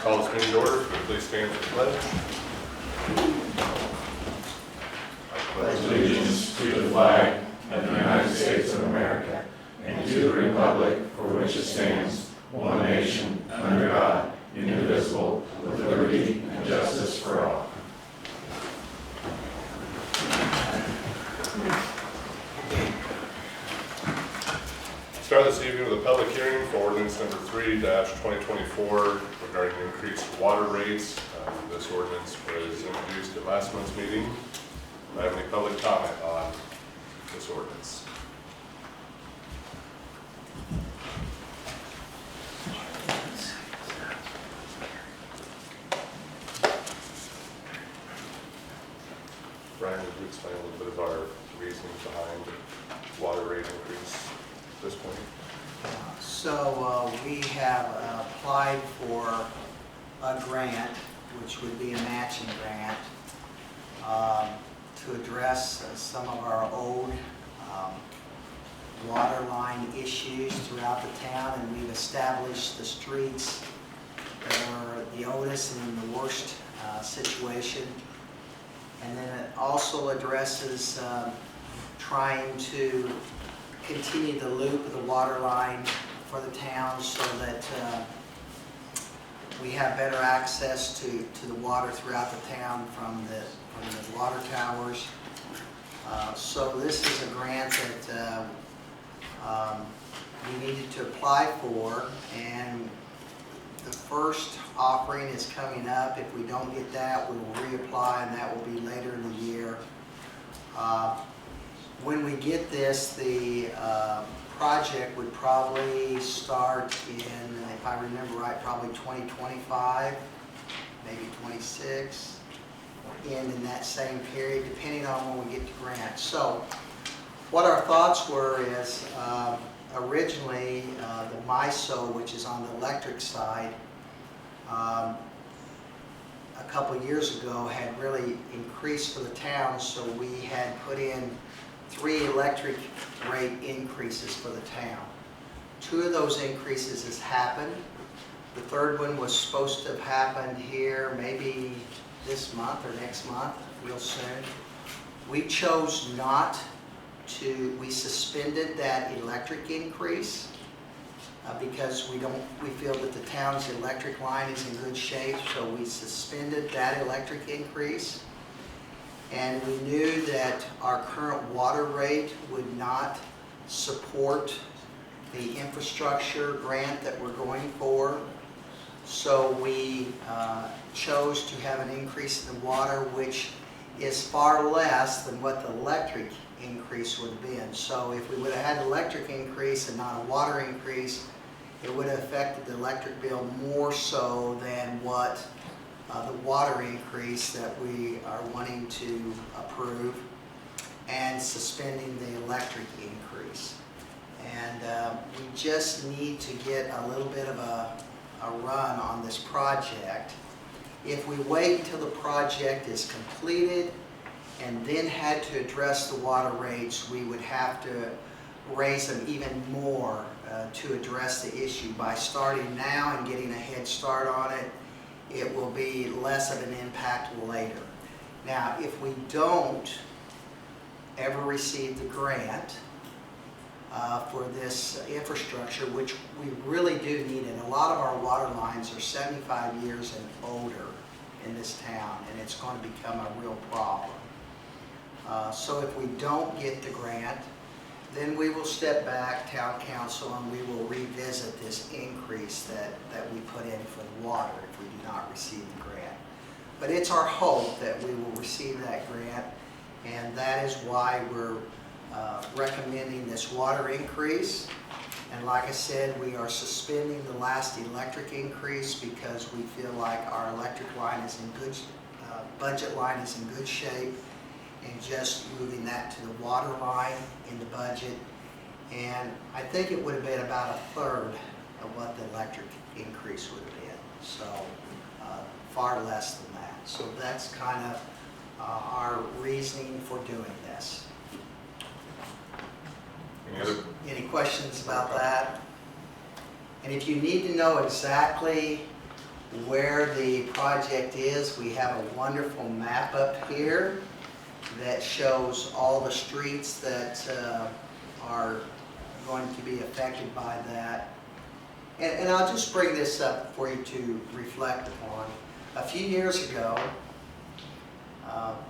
Call this meeting to order. Please stand for the pledge. Pledge allegiance to the flag of the United States of America and to the republic for which it stands, one nation, under God, indivisible, with liberty and justice for all. Start this evening with a public hearing for ordinance number 3-2024 regarding increased water rates. This ordinance was introduced at last month's meeting. Do I have any public comment on this ordinance? Brian, would you explain a little bit of our reasoning behind the water rate increase at this point? So we have applied for a grant, which would be a matching grant, to address some of our old water line issues throughout the town, and we've established the streets that are the oldest and in the worst situation. And then it also addresses trying to continue the loop of the water line for the town so that we have better access to the water throughout the town from the water towers. So this is a grant that we needed to apply for, and the first offering is coming up. If we don't get that, we will reapply, and that will be later in the year. When we get this, the project would probably start in, if I remember right, probably 2025, maybe 26, end in that same period, depending on when we get the grant. So what our thoughts were is originally the MISO, which is on the electric side, a couple years ago had really increased for the town, so we had put in 3 electric rate increases for the town. 2 of those increases has happened. The third one was supposed to have happened here maybe this month or next month, real soon. We chose not to, we suspended that electric increase because we feel that the town's electric line is in good shape, so we suspended that electric increase. And we knew that our current water rate would not support the infrastructure grant that we're going for. So we chose to have an increase in the water, which is far less than what the electric increase would have been. So if we would have had an electric increase and not a water increase, it would have affected the electric bill more so than what the water increase that we are wanting to approve, and suspending the electric increase. And we just need to get a little bit of a run on this project. If we wait until the project is completed and then had to address the water rates, we would have to raise them even more to address the issue. By starting now and getting a head start on it, it will be less of an impact later. Now, if we don't ever receive the grant for this infrastructure, which we really do need, and a lot of our water lines are 75 years and older in this town, and it's going to become a real problem. So if we don't get the grant, then we will step back, town council, and we will revisit this increase that we put in for the water if we do not receive the grant. But it's our hope that we will receive that grant, and that is why we're recommending this water increase. And like I said, we are suspending the last electric increase because we feel like our electric line is in good, budget line is in good shape, and just moving that to the water line in the budget. And I think it would have been about 1/3 of what the electric increase would have been. So far less than that. So that's kind of our reasoning for doing this. Any questions about that? And if you need to know exactly where the project is. We have a wonderful map up here that shows all the streets that are going to be affected by that. And I'll just bring this up for you to reflect upon. A few years ago,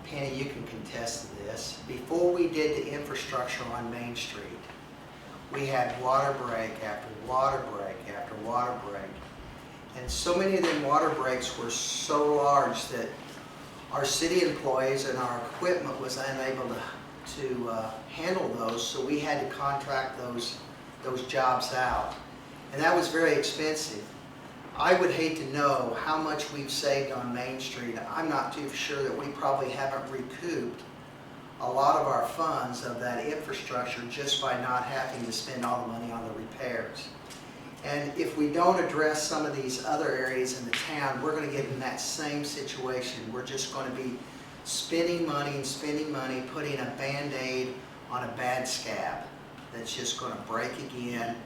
Penny, you can contest to this, before we did the infrastructure on Main Street, we had water break after water break after water break. And so many of them water breaks were so large that our city employees and our equipment was unable to handle those, so we had to contract those jobs out. And that was very expensive. I would hate to know how much we've saved on Main Street. I'm not too sure that we probably haven't recouped a lot of our funds of that infrastructure just by not having to spend all the money on the repairs. And if we don't address some of these other areas in the town, we're going to get in that same situation. We're just going to be spending money and spending money, putting a Band-Aid on a bad scab that's just going to break again.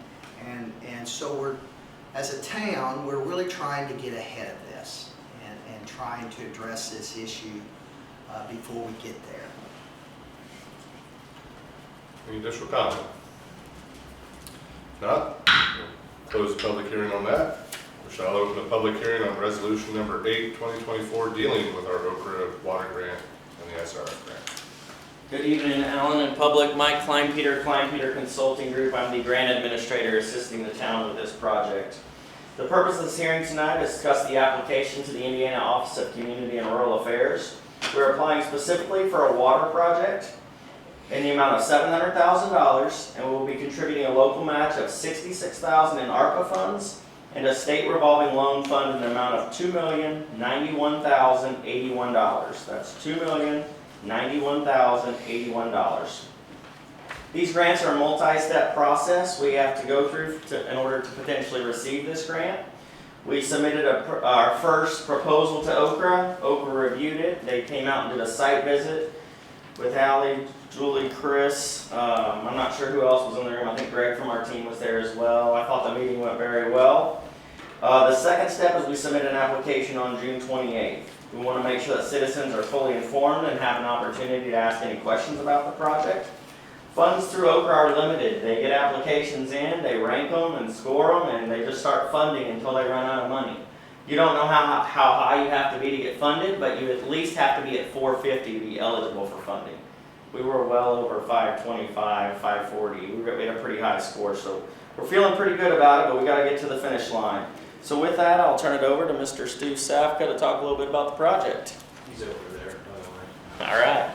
And so as a town, we're really trying to get ahead of this and trying to address this issue before we get there. Any additional comment? If not, we'll close the public hearing on that. We shall open a public hearing on resolution number 8, 2024, dealing with our Okra water grant and the SRF grant. Good evening, Alan and public. Mike Kleinpeter, Kleinpeter Consulting Group. I'm the grant administrator assisting the town with this project. The purpose of this hearing tonight is to discuss the application to the Indiana Office of Community and Rural Affairs. We're applying specifically for a water project in the amount of $700,000, and we will be contributing a local match of $66,000 in ARPA funds and a state revolving loan fund in the amount of $2,091,081. That's $2,091,081. These grants are a multi-step process we have to go through in order to potentially receive this grant. We submitted our first proposal to Okra. Okra reviewed it. They came out and did a site visit with Allie, Julie, Chris. I'm not sure who else was in the room. I think Greg from our team was there as well. I thought the meeting went very well. The second step is we submitted an application on June 28th. We want to make sure that citizens are fully informed and have an opportunity to ask any questions about the project. Funds through Okra are limited. They get applications in, they rank them and score them, and they just start funding until they run out of money. You don't know how high you have to be to get funded, but you at least have to be at 450 to be eligible for funding. We were well over 525, 540. We had a pretty high score, so we're feeling pretty good about it, but we got to get to the finish line. So with that, I'll turn it over to Mr. Stu Safka to talk a little bit about the project. He's over there, by the way. All right.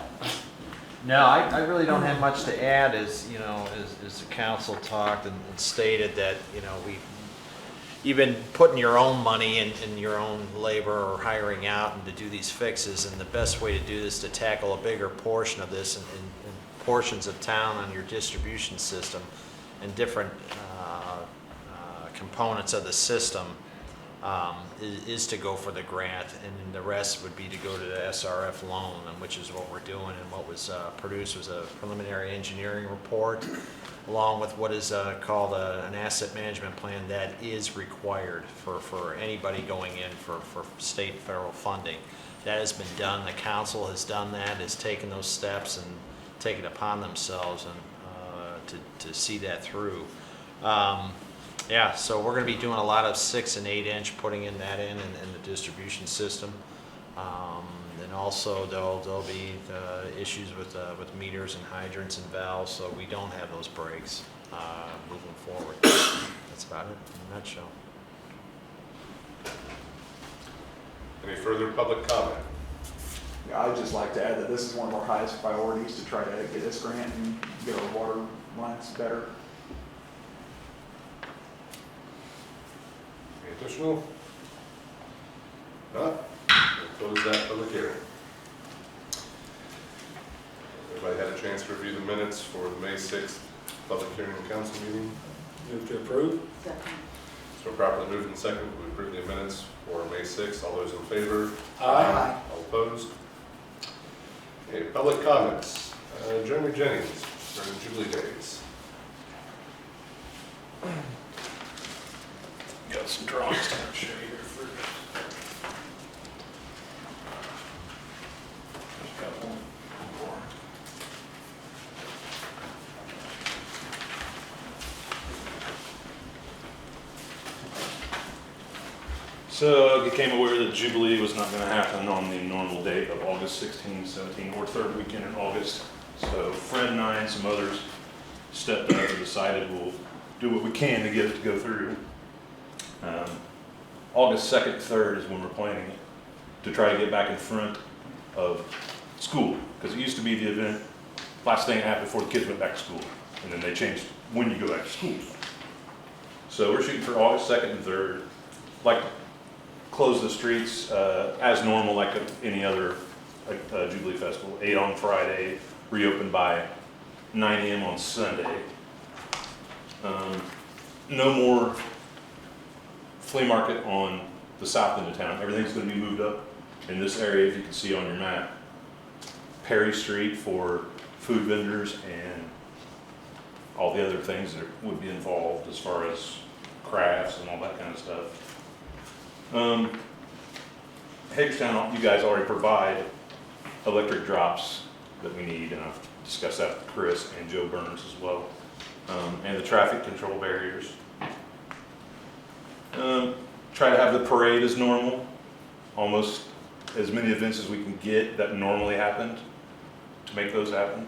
No, I really don't have much to add. As you know, as the council talked and stated that, you know, you've been putting your own money and your own labor or hiring out and to do these fixes, and the best way to do this is to tackle a bigger portion of this in portions of town on your distribution system and different components of the system is to go for the grant, and then the rest would be to go to the SRF loan, which is what we're doing. And what was produced was a preliminary engineering report along with what is called an asset management plan that is required for anybody going in for state and federal funding. That has been done. The council has done that, has taken those steps and taken it upon themselves and to see that through. Yeah, so we're going to be doing a lot of 6 and 8 inch, putting in that in the distribution system. And also there'll be issues with meters and hydrants and valves, so we don't have those breaks moving forward. That's about it in a nutshell. Any further public comment? Yeah, I'd just like to add that this is one of our highest priorities to try to get this grant and get our water lines better. Any additional? Not? We'll close that public hearing. Everybody had a chance to review the minutes for the May 6th public hearing and council meeting. Move to approve? So properly moved and seconded, we approve the minutes for May 6th. All those in favor? Aye. All opposed? Okay, public comments. Jeremy Jennings, during Jubilee Days. Got some drawings to show you here first. So I became aware that Jubilee was not going to happen on the normal date of August 16, 17, or third weekend in August. So Fred and I and some others stepped up and decided we'll do what we can to get it to go through. August 2nd, 3rd is when we're planning it, to try to get back in front of school. Because it used to be the event, last thing that happened before the kids went back to school. And then they changed when you go back to school. So we're shooting for August 2nd and 3rd. Like to close the streets as normal, like any other Jubilee Festival. 8 on Friday, reopen by 9 a.m. on Sunday. No more flea market on the south end of town. Everything's going to be moved up in this area, if you can see on your map. Perry Street for food vendors and all the other things that would be involved as far as crafts and all that kind of stuff. Hagerstown, you guys already provide electric drops that we need, and I've discussed that with Chris and Joe Burns as well, and the traffic control barriers. Try to have the parade as normal, almost as many events as we can get that normally happened to make those happen.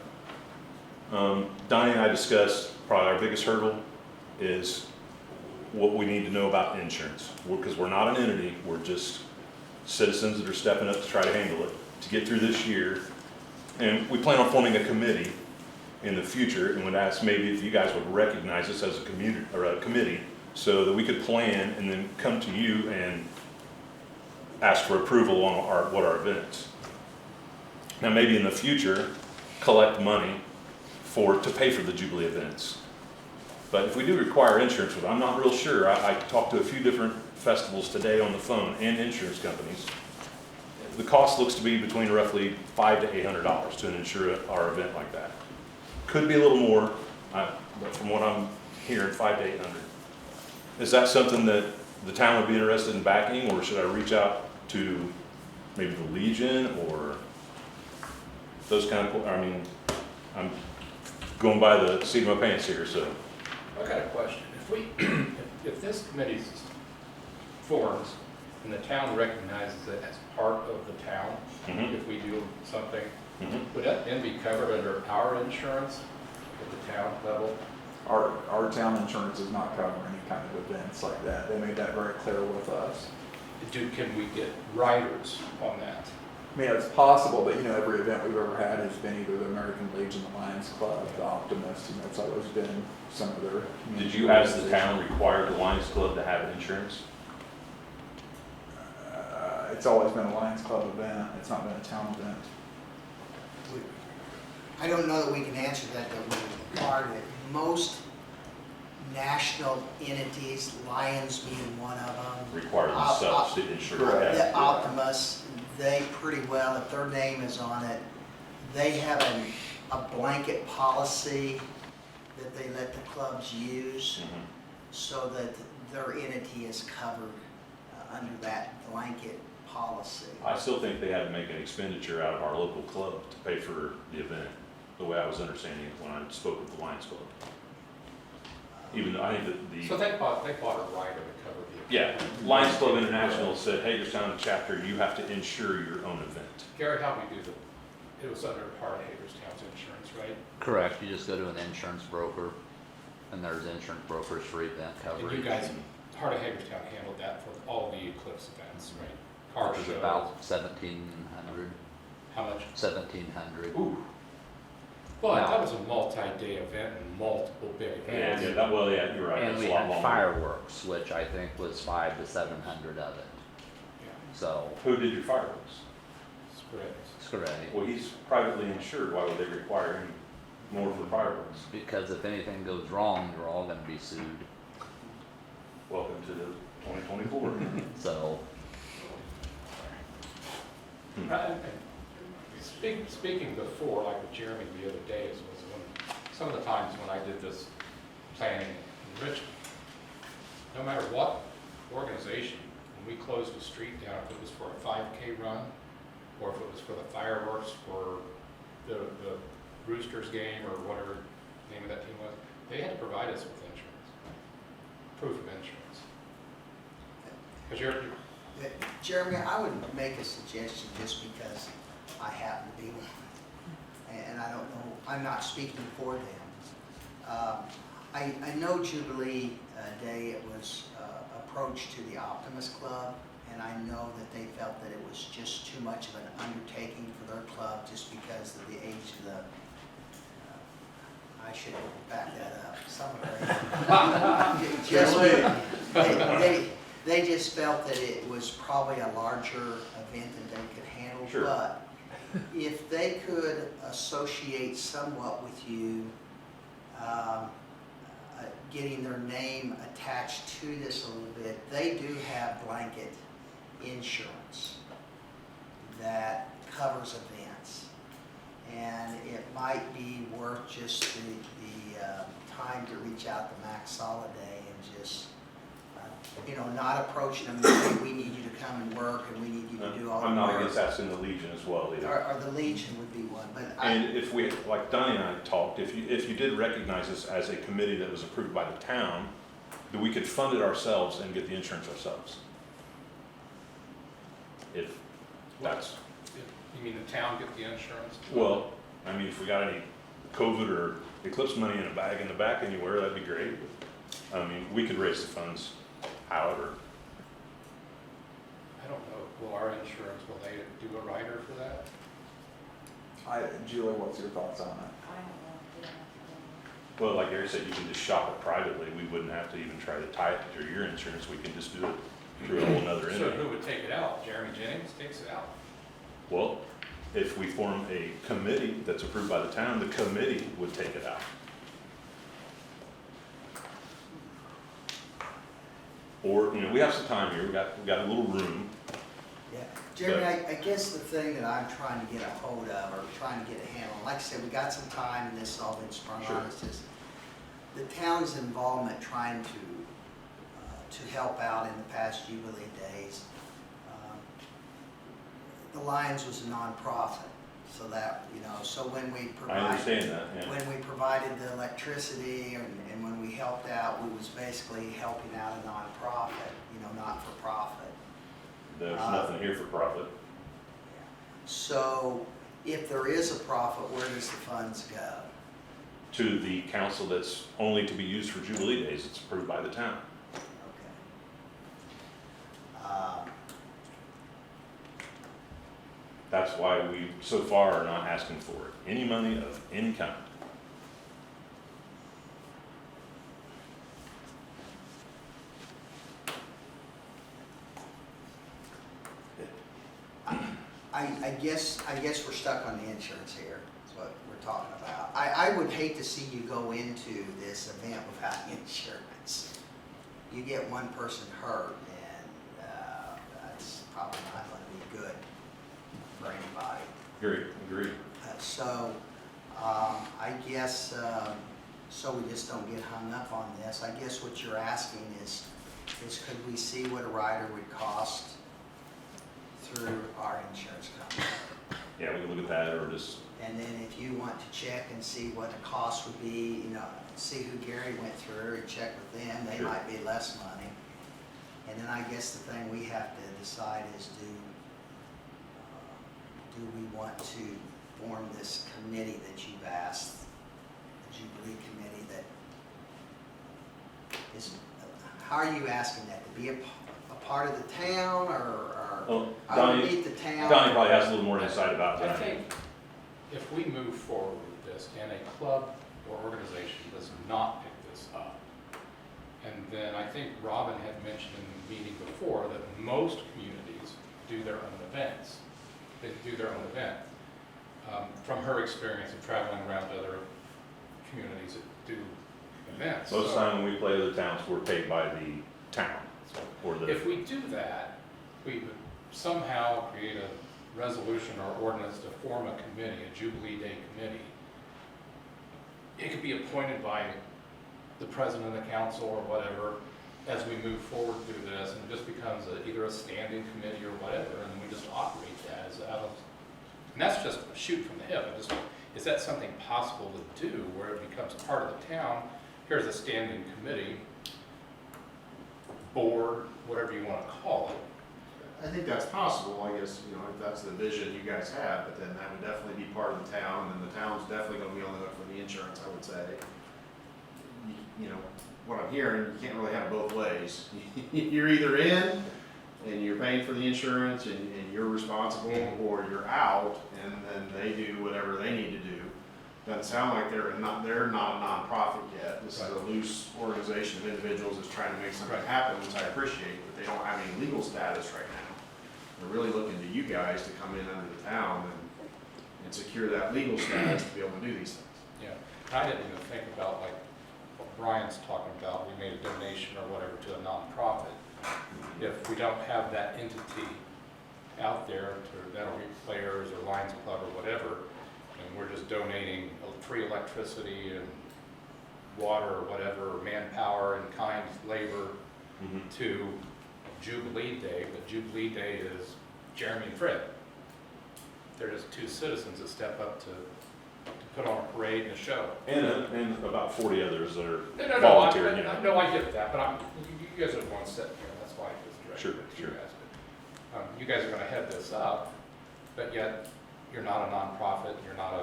Donnie and I discussed probably our biggest hurdle is what we need to know about insurance, because we're not an entity, we're just citizens that are stepping up to try to handle it to get through this year. And we plan on forming a committee in the future, and would ask maybe if you guys would recognize us as a community or a committee, so that we could plan and then come to you and ask for approval on what our events. Now maybe in the future, collect money to pay for the Jubilee events. But if we do require insurance, I'm not real sure. I talked to a few different festivals today on the phone and insurance companies. The cost looks to be between roughly $500 to $800 to insure our event like that. Could be a little more, but from what I'm hearing, $500 to $800. Is that something that the town would be interested in backing, or should I reach out to maybe the Legion or those kind of, I mean, I'm going by the seat of my pants here, so. I got a question. If this committee forms and the town recognizes it as part of the town, if we do something, would that then be covered under our insurance at the town level? Our town insurance does not cover any kind of events like that. They made that very clear with us. Can we get riders on that? I mean, it's possible, but every event we've ever had has been either the American Legion, the Lions Club, the Optimist, it's always been some of their. Did you, as the town, require the Lions Club to have insurance? It's always been a Lions Club event. It's not been a town event. I don't know that we can answer that we required it. Most national entities, Lions being one of them. Require themselves to insure. The Optimus, they pretty well, if their name is on it, they have a blanket policy that they let the clubs use so that their entity is covered under that blanket policy. I still think they had to make an expenditure out of our local club to pay for the event, the way I was understanding it when I spoke with the Lions Club. Even though I think that the... So they bought a rider to cover the event. Yeah, Lions Club International said, Hagerstown chapter, you have to insure your own event. Gary, how we do it was under part of Hagerstown's insurance, right? Correct, you just go to an insurance broker, and there's insurance brokers for event coverage. And you guys, Heart of Hagerstown handled that for all the Eclipse events, right? Car Which is shows. about 1,700. How much? 1,700. Ooh. But that was a multi-day event and multiple big events. Yeah, you're right. And That's we a lot had longer. fireworks, which I think was 500 to 700 of it. Yeah, So, Who did your fireworks? it's great. Scretti. Well, he's privately insured. Why would they require him more for fireworks? Because if anything goes wrong, you're all going to be sued. Welcome to the 2024. So, Speaking before, like with Jeremy the other day, was when, some of the times when I did this planning in Richmond, no matter what organization, when we closed the street down, if it was for a 5K run, or if it was for the fireworks, for the Roosters game, or whatever the name of that team was, they had to provide us with insurance, proof of insurance. Because Jeremy, I would make a suggestion just because I happen to be one. And I don't know, I'm not speaking for them. I know Jubilee Day, it was approached to the Optimist Club, and I know that they felt that it was just too much of an undertaking for their club just because of the age of the, I should back that up, some of it. They just felt that it was probably a larger event than they could handle. Sure. But if they could associate somewhat with you, getting their name attached to this a little bit, they do have blanket insurance that covers events. And it might be worth just the time to reach out to Max Soliday and just, not approaching them and saying, we need you to come and work and we need you to do all the work. I'm not against asking the Legion as well either. Or the Legion would be one, but And if we, like Donnie and I talked, if you did recognize us as a committee that was approved by the town, that we could fund it ourselves and get the insurance ourselves. If that's, You mean the town get the insurance? well, I mean, if we got any COVID or Eclipse money in a bag in the back anywhere, that'd be great. I mean, we could raise the funds however. I don't know, will our insurance, will they do a rider for that? Julie, what's your thoughts on it? Well, like Gary said, you can just shop it privately. We wouldn't have to even try to tie it to your insurance. We can just do it through a whole nother So entity. who would take it out? Jeremy Jennings takes it out? Well, if we form a committee that's approved by the town, the committee would take it out. Or, we have some time here. We got a little room. yeah. Jeremy, I guess the thing that I'm trying to get a hold of or trying to get a handle on, like I said, we got some time and this has all been sprung Sure. on us, is the town's involvement trying to help out in the past Jubilee days. The Lions was a nonprofit, so that, so when we I provided. understand that, yeah. When we provided the electricity and when we helped out, we was basically helping out a nonprofit, not for profit. There's nothing here for profit. So if there is a profit, where does the funds go? To the council that's only to be used for Jubilee days. It's approved by the town. Okay. That's why we, so far, are not asking for any money of any kind. I guess we're stuck on the insurance here, is what we're talking about. I would hate to see you go into this event without insurance. You get one person hurt, and that's probably not going to be good for anybody. Agree. So, I guess, so we just don't get hung up on this, I guess what you're asking is could we see what a rider would cost through our insurance company? Yeah, we can look at that or just, And then if you want to check and see what the cost would be, see who Gary went through and check with them, they Sure. might be less money. And then I guess the thing we have to decide is do we want to form this committee that you've asked, the Jubilee Committee that is, how are you asking that, to be a part of the town or underneath the town? Donnie probably has a little more insight about I that. think if we move forward with this and a club or organization does not pick this up, and then I think Robin had mentioned in the meeting before that most communities do their own events. They do their own event. From her experience of traveling around to other communities that do events. Most of So the time when we play other towns, we're paid by the town. Or the, if we do that, we would somehow create a resolution or ordinance to form a committee, a Jubilee Day committee. It could be appointed by the president of the council or whatever as we move forward through this, and it just becomes either a standing committee or whatever, and then we just operate that as out of, and that's just a shoot from the hip. Is that something possible to do where it becomes part of the town? Here's a standing committee, board, whatever you want to call it, I think that's possible, I guess, you know, if that's the vision you guys have, but then that would definitely be part of the town, and the town's definitely gonna be on the hook for the insurance, I would say. You know, what I'm hearing, you can't really have it both ways. You're either in, and you're paying for the insurance, and you're responsible, or you're out, and then they do whatever they need to do. Doesn't sound like they're not a nonprofit yet. This is a loose organization of individuals that's trying to make something happen, which I appreciate, but they don't have any legal status right now. They're really looking to you guys to come in under the town and secure that legal status to be able to do these things. Yeah, I didn't even think about like what Brian's talking about, we made a donation or whatever to a nonprofit. If we don't have that entity out there to that'll be players or Lions Club or whatever, and we're just donating free electricity and water or whatever, manpower and kind labor to Jubilee Day, but Jubilee Day is Jeremy and Fred. They're just two citizens that step up to put on a parade and a show. And about 40 others that are No, volunteering, you know. no, I get that, but you guys are the ones sitting here, that's why I was directed at you Sure. guys. But, you guys are gonna head this up, but yet you're not a nonprofit, you're not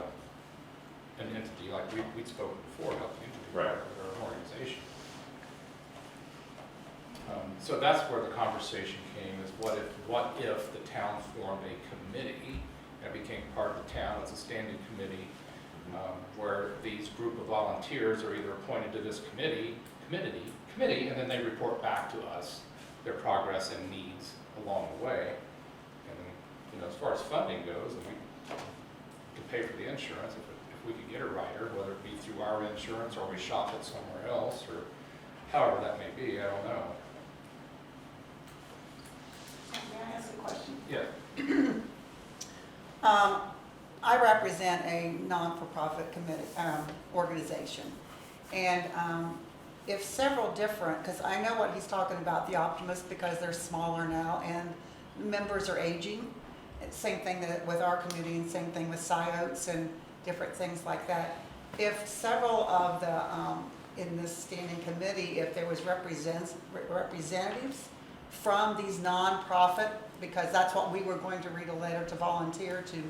an entity, like we'd spoken before about the entity part of our organization. So that's where the conversation came, is what if the town formed a committee and became part of the town as a standing committee, where these group of volunteers are either appointed to this committee, and then they report back to us their progress and needs along the way. And then, you know, as far as funding goes, and we could pay for the insurance if we could get a rider, whether it be through our insurance or we shop it somewhere else, or however that may be, I don't know. May I ask a question? Yeah. I represent a non-for-profit committee, organization. And if several different, because I know what he's talking about, the Optimists, because they're smaller now and members are aging. Same thing with our community and same thing with Sciotes and different things like that. If several of the, in this standing committee, if there was representatives from these nonprofit, because that's what we were going to read a letter to volunteer to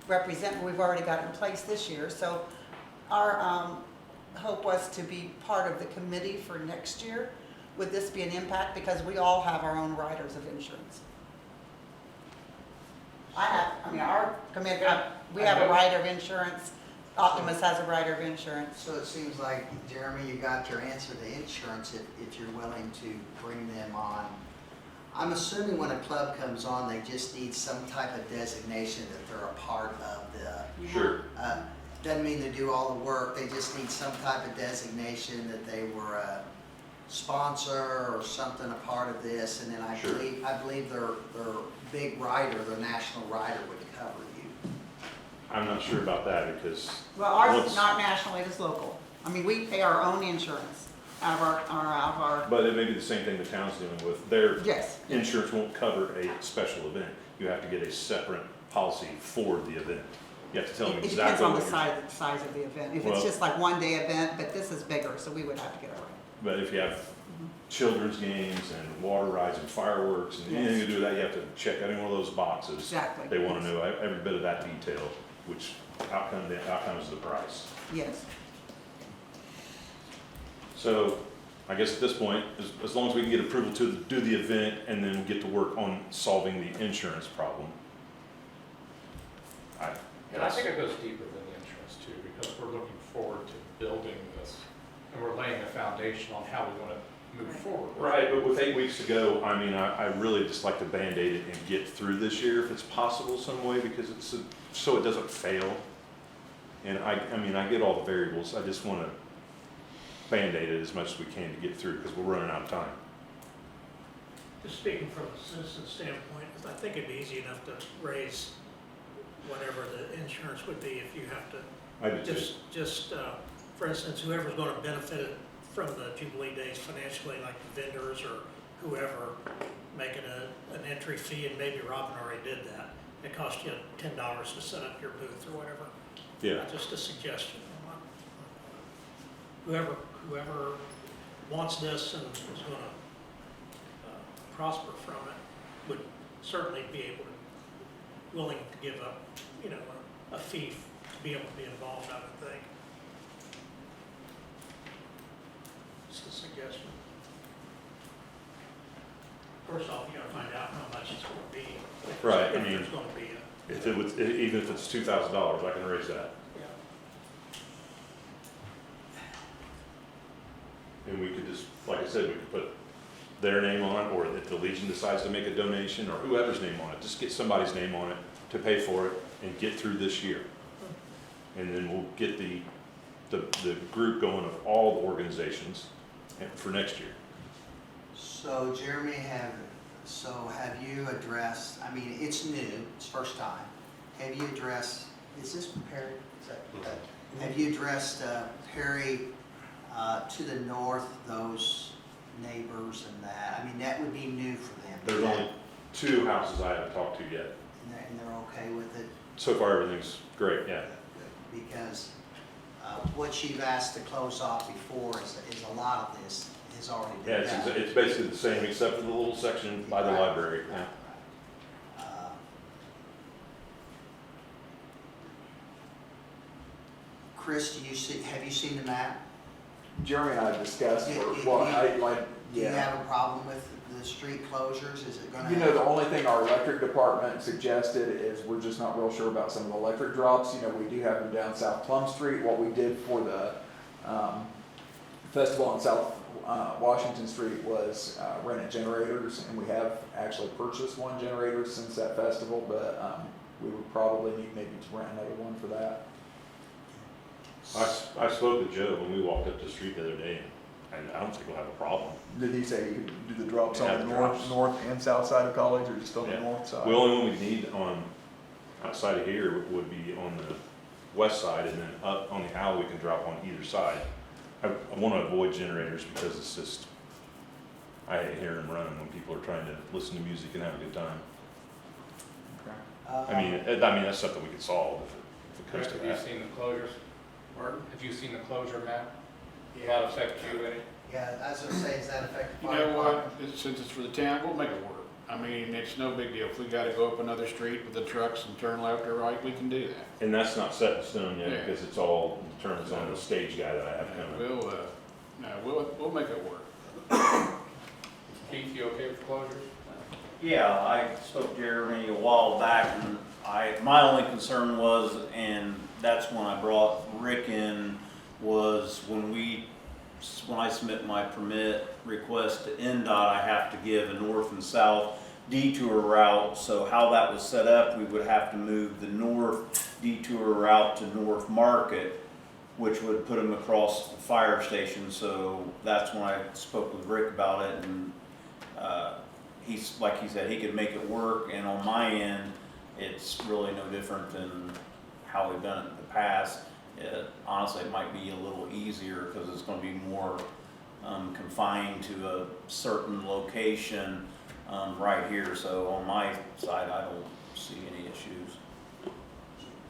represent, we've already got in place this year. So our hope was to be part of the committee for next year. Would this be an impact? Because we all have our own riders of insurance. Our committee, we have a rider of insurance. Optimus has a rider of insurance. So it seems like, Jeremy, you got your answer to insurance if you're willing to bring them on. I'm assuming when a club comes on, they just need some type of designation that they're a part of the. Sure. Doesn't mean they do all the work, they just need some type of designation that they were a sponsor or something, a part of this, and then I believe their big rider, their national rider would cover you. I'm not sure about that because. Well, ours is not national, it is local. I mean, we pay our own insurance out of our. But it may be the same thing the town's dealing with. Their Yes. insurance won't cover a special event. You have to get a separate policy for the event. You have to tell them It depends exactly on the what you're. size of the event. If Well- it's just like one day event, but this is bigger, so we would have to get our own. But if you have children's games and water rides and fireworks and anything to do with that, you have to check any one of those boxes. Exactly. They want to know every bit of that detail, which outcomes the price. Yes. So I guess at this point, as long as we can get approval to do the event and then get to work on solving the insurance problem. And I think it goes deeper than the insurance too, because we're looking forward to building this, and we're laying a foundation on how we want to move forward. Right, but with 8 weeks to go, I mean, I really just like to Band-Aid it and get through this year if it's possible some way, because it's so it doesn't fail. And I mean, I get all the variables, I just want to Band-Aid it as much as we can to get through, because we're running out of time. Just speaking from a citizen standpoint, I think it'd be easy enough to raise whatever the insurance would be if you have to. I do too. Just for instance, whoever's going to benefit from the Jubilee Days financially, like the vendors or whoever, making an entry fee, and maybe Robin already did that. It cost you $10 to set up your booth or whatever. Yeah. Just a suggestion. Whoever wants this and is going to prosper from it would certainly be able to, willing to give up, you know, a fee to be able to be involved, I would think. Just a suggestion. First off, you gotta find out how much it's gonna be. If Right, I If mean, there's gonna be a, If it was, even if it's $2,000, I can raise that. yeah. And we could just, like I said, we could put their name on it, or if the Legion decides to make a donation, or whoever's name on it, just get somebody's name on it to pay for it and get through this year. And then we'll get the group going of all the organizations for next year. So Jeremy, have you addressed, I mean, it's new, it's first time. Have you addressed, is this Perry? Have you addressed Perry to the north, those neighbors and that? I mean, that would be new for them. There's only 2 houses I haven't talked to yet. And they're okay with it? So far, everything's great, yeah. Because what you've asked to close off before is a lot of this has already Yeah, been done. it's basically the same, except for the little section by the Right. library. Yeah. Chris, have you seen the map? Jeremy and I discussed, Do- do- well, do you- I like, Do you yeah. have a problem with the street closures? Is it gonna? You know, the only thing our electric department suggested is we're just not real sure about some of the electric drops. You know, we do have them down South Plum Street. What we did for the festival on South Washington Street was rented generators, and we have actually purchased one generator since that festival, but we would probably need maybe to rent another one for that. I spoke to Joe when we walked up the street the other day, and I don't think we'll have a problem. Did he say you could do the drops Yeah, on the the drops. north and south side of college, or just on the Yeah. north side? The only one we need on, outside of here would be on the west side, and then up on the alley we can drop on either side. I want to avoid generators because it's just, I hate hearing them running when people are trying to listen to music and have a good time. Okay. I mean, that's something we could solve if it comes Have to you that. seen the closures? Pardon? Have you seen the closure map? That affect you any? Yeah, I was gonna say, is that affect the You fire know department? what, since it's for the town, we'll make it work. I mean, it's no big deal. If we gotta go up another street with the trucks and turn left or right, we can do that. And that's not set in stone yet Yeah. because it's all determines on the stage guy that I have coming. We'll make it work. Keith, you okay with closures? Yeah, I spoke to Jeremy a while back, and my only concern was, and that's when I brought Rick in, was when I submit my permit request to NDOT, I have to give a north and south detour route. So how that was set up, we would have to move the north detour route to North Market, which would put them across the fire station. So that's when I spoke with Rick about it, and he's, like he said, he could make it work. And on my end, it's really no different than how we've done it in the past. Honestly, it might be a little easier because it's going to be more confined to a certain location right here. So on my side, I don't see any issues.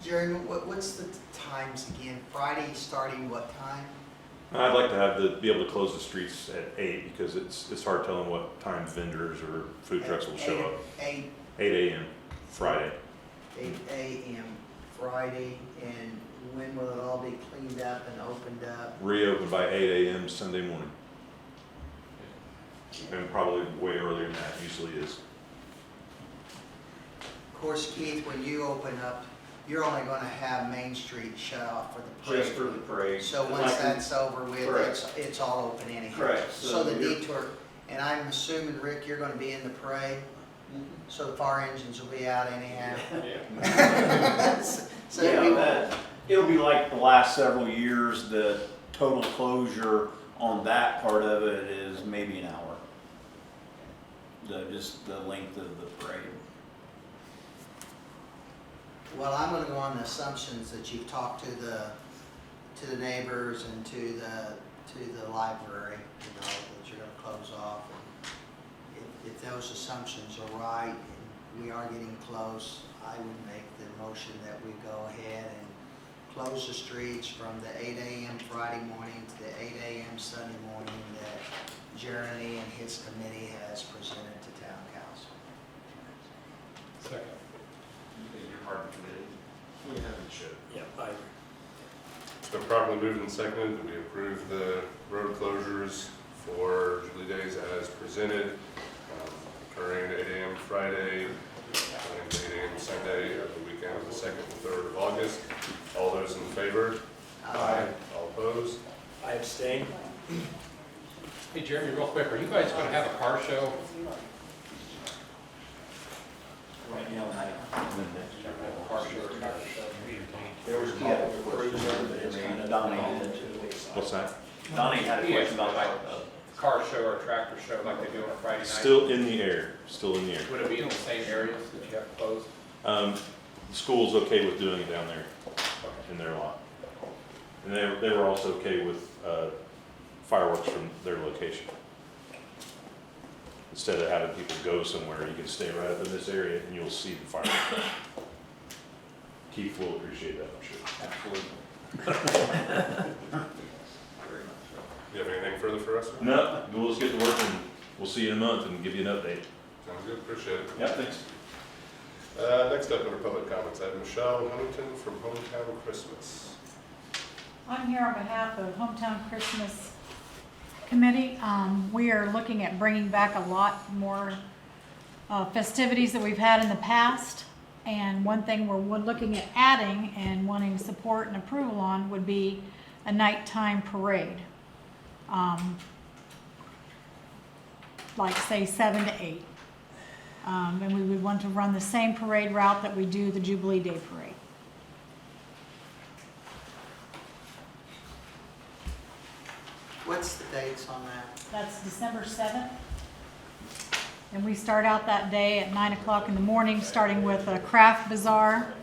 Jeremy, what's the times again? Friday starting what time? I'd like to have be able to close the streets at 8 because it's hard telling what time vendors or food trucks will show up. 8 a.m. Friday. 8 a.m. Friday, and when will it all be cleaned up and opened up? Reopened by 8 a.m. Sunday morning. And probably way earlier than that usually is. Of course, Keith, when you open up, you're only gonna have Main Street shut off for the parade. Just for the parade. So once that's over with, Correct. it's all open anyhow. Correct. So the you're- detour, and I'm assuming, Rick, you're gonna be in the parade, so the fire engines will be out anyhow. Yeah. So Yeah, we- it'll be like the last several years. The total closure on that part of it is maybe an hour. Just the length of the parade. Well, I'm gonna go on the assumptions that you've talked to the neighbors and to the library, you know, that you're gonna close off. And if those assumptions are right and we are getting close, I would make the motion that we go ahead and close the streets from the 8 a.m. Friday morning to the 8 a.m. Sunday morning that Jeremy and his committee has presented to town council. department committee. We have and should. Yeah, I agree. It's been properly moved and seconded that we approve the road closures for Jubilee Days as presented, occurring 8 a.m. Friday and 8 a.m. Sunday of the weekend of the 2nd and 3rd of August. All those in favor? Aye. All opposed? I abstain. Hey Jeremy, real quick, are you guys gonna have a car show? Right now, Car show or tractor show? there was, yeah, Cruiser, Donnie did it too. What's that? Donnie had a question about that. Car show or tractor show like they do on a Friday night? Still in the air, still in the air. Would it be in the same areas that you have closed? The school's okay with doing it down there in their lot. And they were also okay with fireworks from their location. Instead of having people go somewhere, you can stay right up in this area and you'll see the fireworks. Keith will appreciate that, I'm sure. Absolutely. Do you have anything further for us? No, we'll just get to work and we'll see you in a month and give you an update. Sounds good, appreciate it. Yeah, thanks. Next up under public comments, I have Michelle Huntington from Hometown Christmas. I'm here on behalf of Hometown Christmas Committee. We are looking at bringing back a lot more festivities that we've had in the past. And one thing we're looking at adding and wanting support and approval on would be a nighttime parade. Like say 7 to 8. And we would want to run the same parade route that we do the Jubilee Day Parade. What's the dates on that? That's December 7th. And we start out that day at 9 o'clock in the morning, starting with a craft bazaar.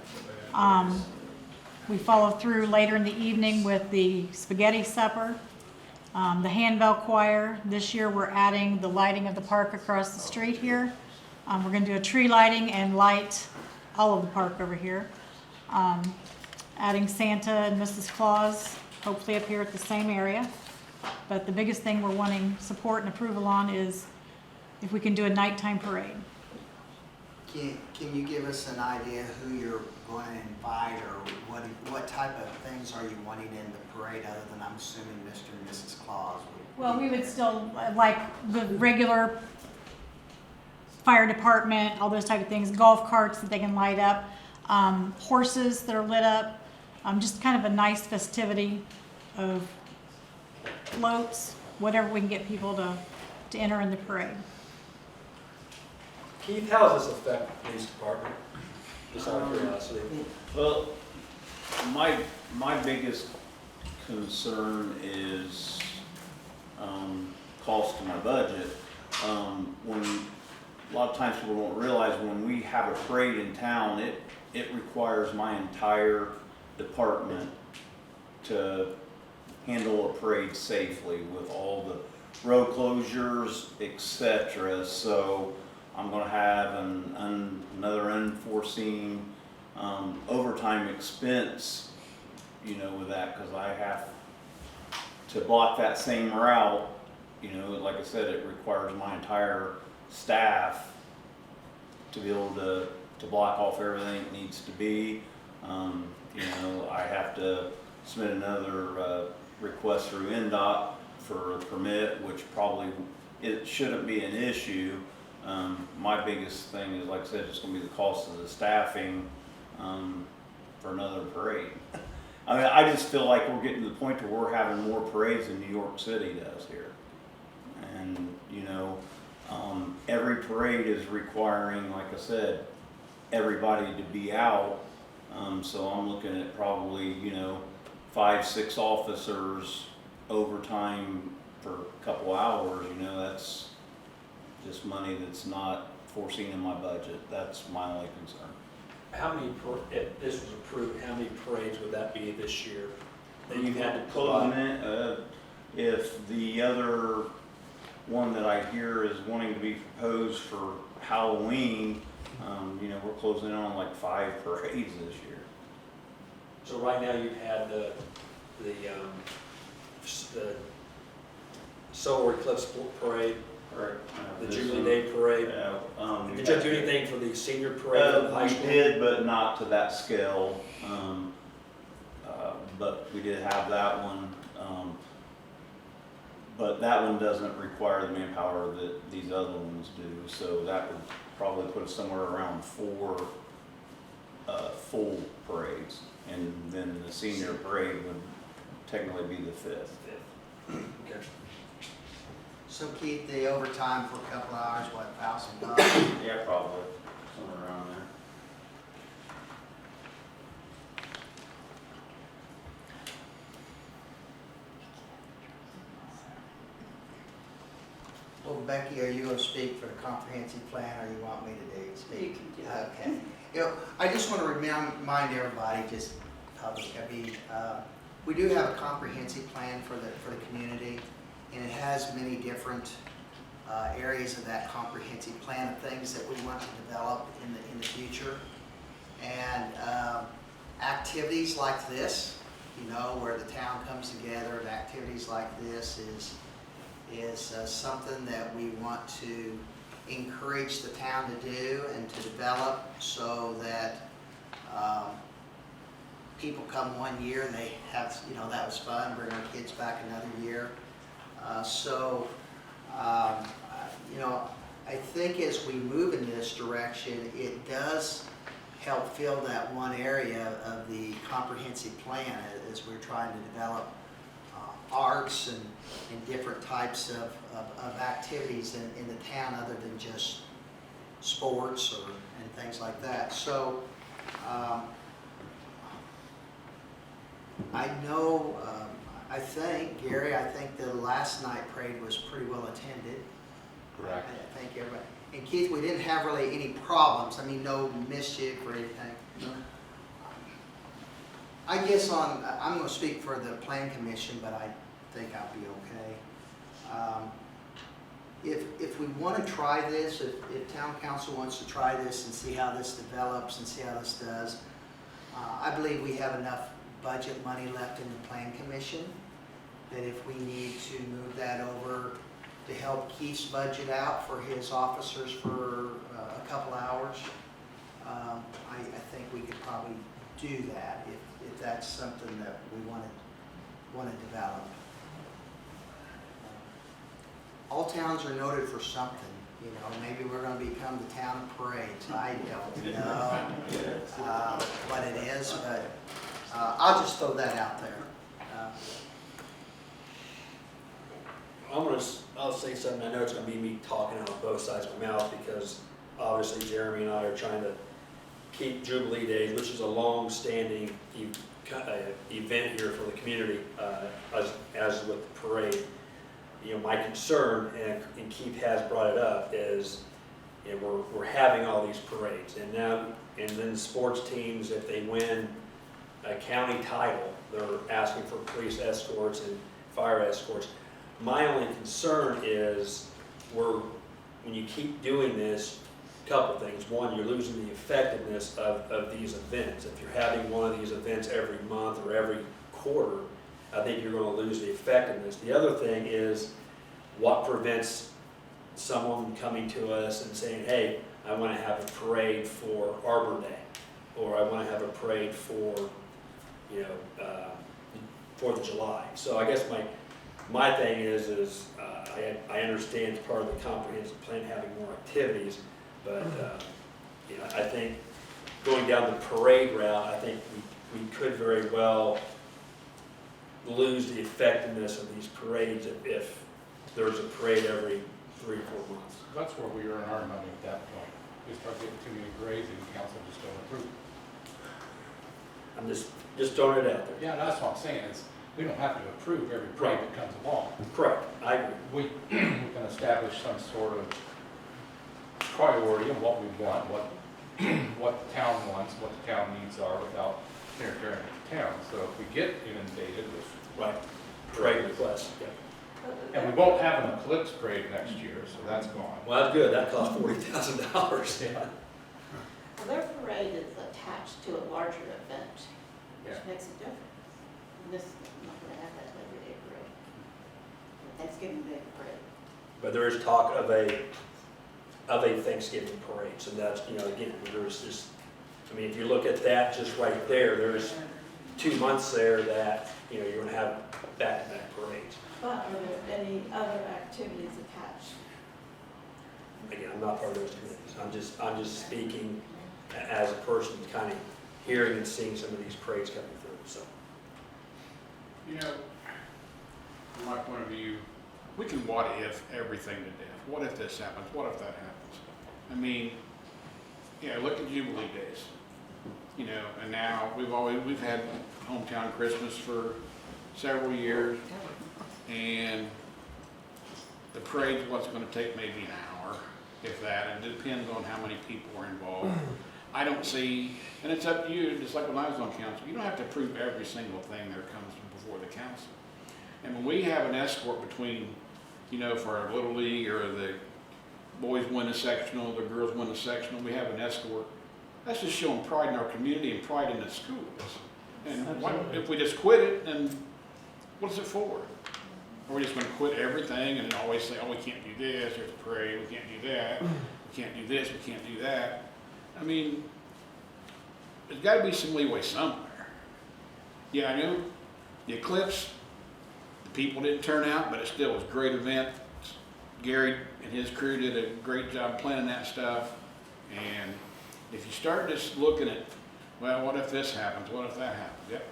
We follow through later in the evening with the spaghetti supper, the handbell choir. This year we're adding the lighting of the park across the street here. We're going to do a tree lighting and light all of the park over here. Adding Santa and Mrs. Claus, hopefully up here at the same area. But the biggest thing we're wanting support and approval on is if we can do a nighttime parade. Can you give us an idea who you're going to invite, or what type of things are you wanting in the parade, other than I'm assuming Mr. and Mrs. Claus? Well, we would still, like the regular fire department, all those type of things, golf carts that they can light up, horses that are lit up, just kind of a nice festivity of floats, whatever we can get people to enter in the parade. Keith, how does this affect the police department? Just out of curiosity. Well, my biggest concern is cost to my budget. When a lot of times people don't realize when we have a parade in town, it requires my entire department to handle a parade safely with all the road closures, etc. So I'm going to have another unforeseen overtime expense, with that, because I have to block that same route. Like I said, it requires my entire staff to be able to block off everything that needs to be. I have to submit another request through NDOT for a permit, which probably it shouldn't be an issue. My biggest thing is, like I said, it's going to be the cost of the staffing for another parade. I mean, I just feel like we're getting to the point where we're having more parades than New York City does here. And, every parade is requiring, like I said, everybody to be out. So I'm looking at probably, 5-6 officers overtime for a couple hours. That's just money that's not foreseen in my budget. That's my only concern. How many, if this was approved, how many parades would that be this year? That you had to Closing provide? it, if the other one that I hear is wanting to be proposed for Halloween, we're closing in on like 5 parades this year. So right now you've had the solar eclipse parade, correct. The Jubilee Day Parade. Did you do anything for the senior parade at the high We school? did, but not to that scale. But we did have that one. But that one doesn't require the manpower that these other ones do. So that would probably put us somewhere around 4 full parades. And then the senior parade would technically be the 5th. Okay. So Keith, the overtime for a couple of hours, what, $1,000? Yeah, probably, somewhere around there. Well, Becky, are you going to speak for the comprehensive plan, or you want me to speak? You can do it. Okay. You know, I just want to remind everybody, just public, we do have a comprehensive plan for the community, and it has many different areas of that comprehensive plan of things that we want to develop in the future. And activities like this, you know, where the town comes together, and activities like this is something that we want to encourage the town to do and to develop, so that people come one year and they have, you know, that was fun, bring our kids back another year. You know, I think as we move in this direction, it does help fill that one area of the comprehensive plan as we're trying to develop arts and different types of activities in the town other than just sports and things like that. So I know, I think, Gary, I think the last night parade was pretty well attended. Correct. I think everybody. And Keith, we didn't have really any problems. I mean, no mischief or anything. No. I guess I'm going to speak for the plan commission, but I think I'll be okay. If we want to try this, if town council wants to try this and see how this develops and see how this does, I believe we have enough budget money left in the plan commission that if we need to move that over to help Keith's budget out for his officers for a couple hours, I think we could probably do that if that's something that we want to develop. All towns are noted for something, you know. Maybe we're going to become the town of parades. I don't know what it is, but I'll just throw that out there. I'll say something. I know it's going to be me talking out of both sides of my mouth, because obviously Jeremy and I are trying to keep Jubilee Days, which is a long-standing event here for the community, as with the parade. You know, my concern, and Keith has brought it up, is, you know, we're having all these parades, and then sports teams, if they win a county title, they're asking for police escorts and fire escorts. My only concern is when you keep doing this, a couple things. One, you're losing the effectiveness of these events. If you're having one of these events every month or every quarter, I think you're going to lose the effectiveness. The other thing is, what prevents someone coming to us and saying, hey, I want to have a parade for Arbor Day, or I want to have a parade for, you know, 4th of July. So I guess my thing is I understand it's part of the comprehensive plan having more activities, but you know, I think going down the parade route, I think we could very well lose the effectiveness of these parades if there's a parade every 3 or 4 months. That's where we earn our money at that point. We start getting too many parades and the council just don't approve. I'm just throwing it out there. Yeah, that's what I'm saying, is we don't have to approve every parade that comes along. Correct, I agree. We can establish some sort of priority on what we want, what the town wants, what the town needs are, without interfering with the town. So if we get inundated with Parade requests, yeah. and we won't have an Eclipse parade next year, so that's gone. Well, that's good, that cost $40,000. Yeah. Well, their parade is attached to a larger event, which Yeah. makes a difference. And this is not going to have that Labor Day parade, the Thanksgiving Day parade. But there is talk of a Thanksgiving parade, so that's, again, there's just, if you look at that just right there, there's 2 months there that, you're gonna have back-to-back parades. But are there any other activities attached? Again, I'm not part of those committees, I'm just speaking as a person kind of hearing and seeing some of these parades coming through, so. From my point of view, we can what if everything to death. What if this happens? What if that happens? Look at Jubilee days. And now we've had hometown Christmas for several years, and the parade's what's going to take maybe an hour, if that, and it depends on how many people are involved. I don't see, and it's up to you, just like when I was on council, you don't have to approve every single thing that comes before the council. And when we have an escort between, for our Little League, or the boys win the sectional, the girls win the sectional, we have an escort, that's just showing pride in our community and pride in the schools. And if we just quit it, then what is it for? Are we just going to quit everything and always say, oh, we can't do this, there's a parade, we can't do that, we can't do this, we can't do that? There's got to be some leeway somewhere. Yeah, I know the eclipse, the people didn't turn out, but it still was a great event. Gary and his crew did a great job planning that stuff. And if you start just looking at, well, what if this happens? What if that happens?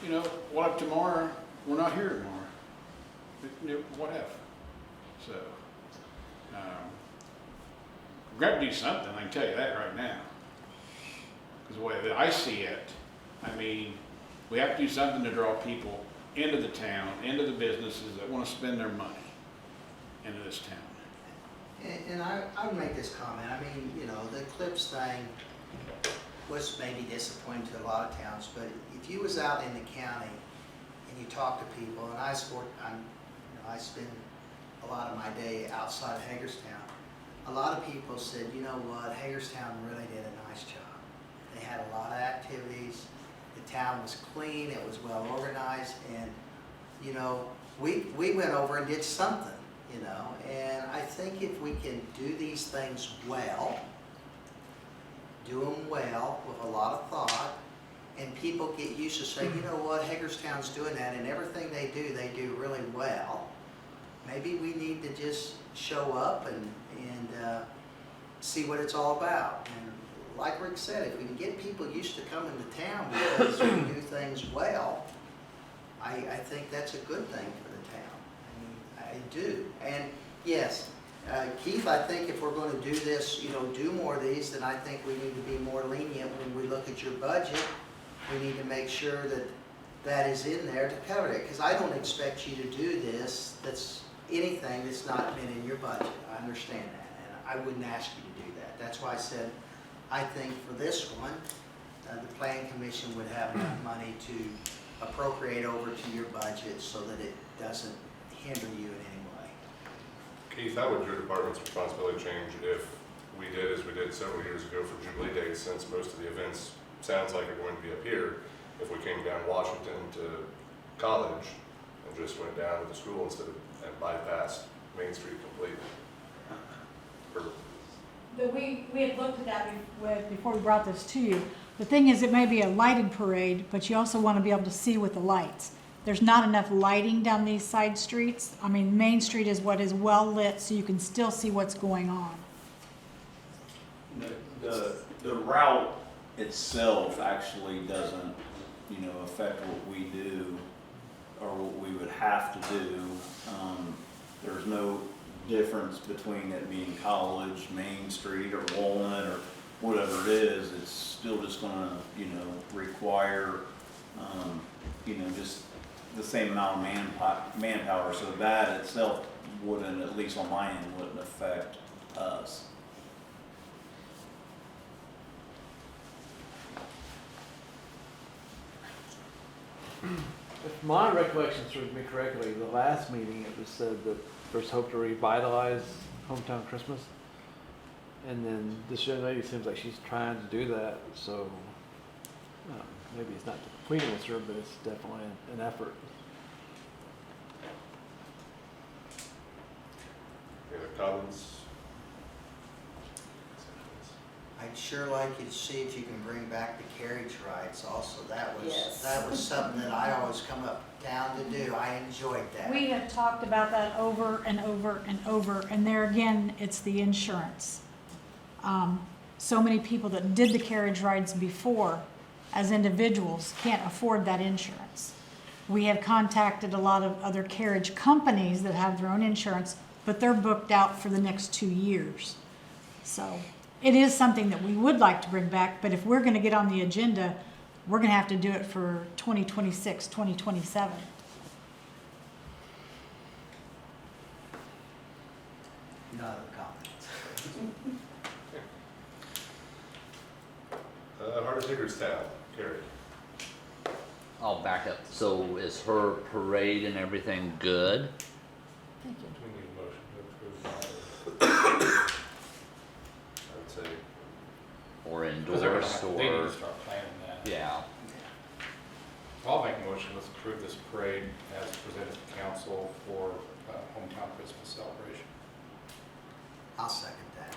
Yep. What if tomorrow we're not here tomorrow? What if? So, we're going to do something, I can tell you that right now. Because the way that I see it, we have to do something to draw people into the town, into the businesses that want to spend their money into this town. And I would make this comment, the eclipse thing was maybe disappointing to a lot of towns, but if you was out in the county and you talk to people, and I spend a lot of my day outside of Hagerstown, a lot of people said, you know what, Hagerstown really did a nice job. They had a lot of activities, the town was clean, it was well organized, and we went over and did something, and I think if we can do these things well, do them well with a lot of thought, and people get used to saying, you know what, Hagerstown's doing that, and everything they do really well. Maybe we need to just show up and see what it's all about. And like Rick said, if we can get people used to coming to town because we do things well, I think that's a good thing for the town. I do. And yes, Keith, I think if we're going to do this, do more of these, then I think we need to be more lenient when we look at your budget. We need to make sure that that is in there to cover it, because I don't expect you to do this, that's anything that's not been in your budget. I understand that, and I wouldn't ask you to do that. That's why I said, I think for this one, the Planning Commission would have enough money to appropriate over to your budget so that it doesn't hinder you in any way. Keith, how would your department's responsibility change if we did as we did several years ago for Jubilee Days, since most of the events sounds like are going to be up here, if we came down Washington to College and just went down to the school instead of, and bypassed Main Street completely? We had looked at that before we brought this to you. The thing is, it may be a lighted parade, but you also want to be able to see with the lights. There's not enough lighting down these side streets. Main Street is what is well lit, so you can still see what's going on. The route itself actually doesn't, affect what we do or what we would have to do. There's no difference between it being College, Main Street, or Walnut, or whatever it is. It's still just gonna, require, just the same amount of manpower. So that itself wouldn't, at least on my end, wouldn't affect us. If my recollection serves me correctly, the last meeting it was said that there's hope to revitalize Hometown Christmas. And then this young lady seems like she's trying to do that, so maybe it's not the complete answer, but it's definitely an effort. Any other comments? I'd sure like you to see if you can bring back the carriage rides also. Yes. That was something that I always come up town to do. I enjoyed that. We have talked about that over and over and over, and there again, it's the insurance. So many people that did the carriage rides before, as individuals, can't afford that insurance. We have contacted a lot of other carriage companies that have their own insurance, but they're booked out for the next 2 years. So it is something that we would like to bring back, but if we're gonna get on the agenda, we're gonna have to do it for 2026, 2027. No other comments. Heart of Hagerstown, Carrie. I'll back up. So is her parade and everything good? Do we need a motion to approve that? I would say, Or Because they're endorsed, gonna, they need or, to start planning that. yeah. I'll make a motion, let's approve this parade as presented to council for hometown Christmas celebration. I'll second that.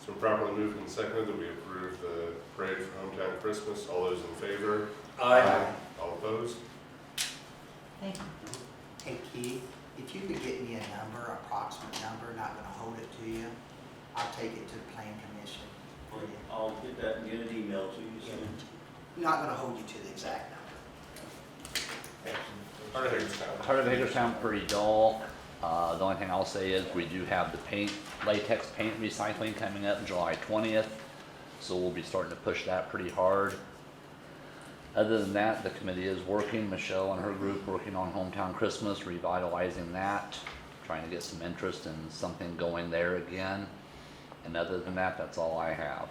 so properly moved and seconded that we approve the parade for hometown Christmas. All those in favor? Aye. All opposed? Thank you. Hey Keith, if you could get me a number, approximate number, not gonna hold it to you, I'll take it to the plan commission for you. I'll get that and get an email to you soon. Not gonna hold you to the exact number. Heart of Hagerstown. Heart of Hagerstown, pretty dull. The only thing I'll say is we do have the latex paint recycling coming up July 20th. So we'll be starting to push that pretty hard. Other than that, the committee is working, Michelle and her group working on Hometown Christmas, revitalizing that, trying to get some interest and something going there again. And other than that, that's all I have.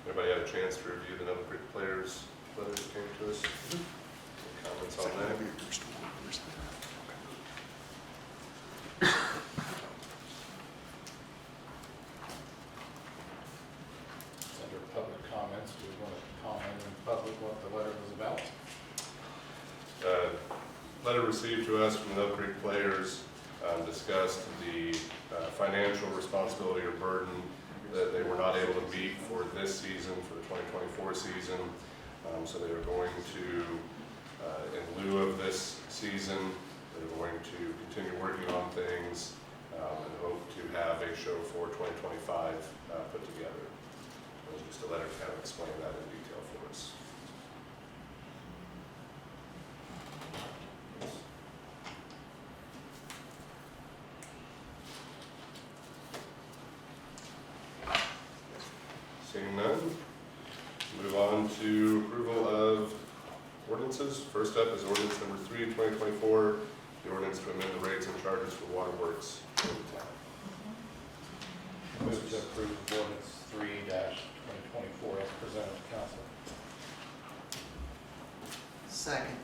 Everybody had a chance to review the Number Creek players letter that came to us? Any comments on that? Under public comments, do we want to comment in public what the letter was about? Letter received to us from the Number Creek players discussed the financial responsibility or burden that they were not able to meet for this season, for the 2024 season. So they are going to, in lieu of this season, they're going to continue working on things and hope to have a show for 2025 put together. It was just a letter to kind of explain that in detail for us. Seeing none, move on to approval of ordinances. First up is ordinance number 3, 2024, the ordinance to amend the rates and charges for waterworks in the town. Move to approve ordinance 3-2024 as presented to council. Second.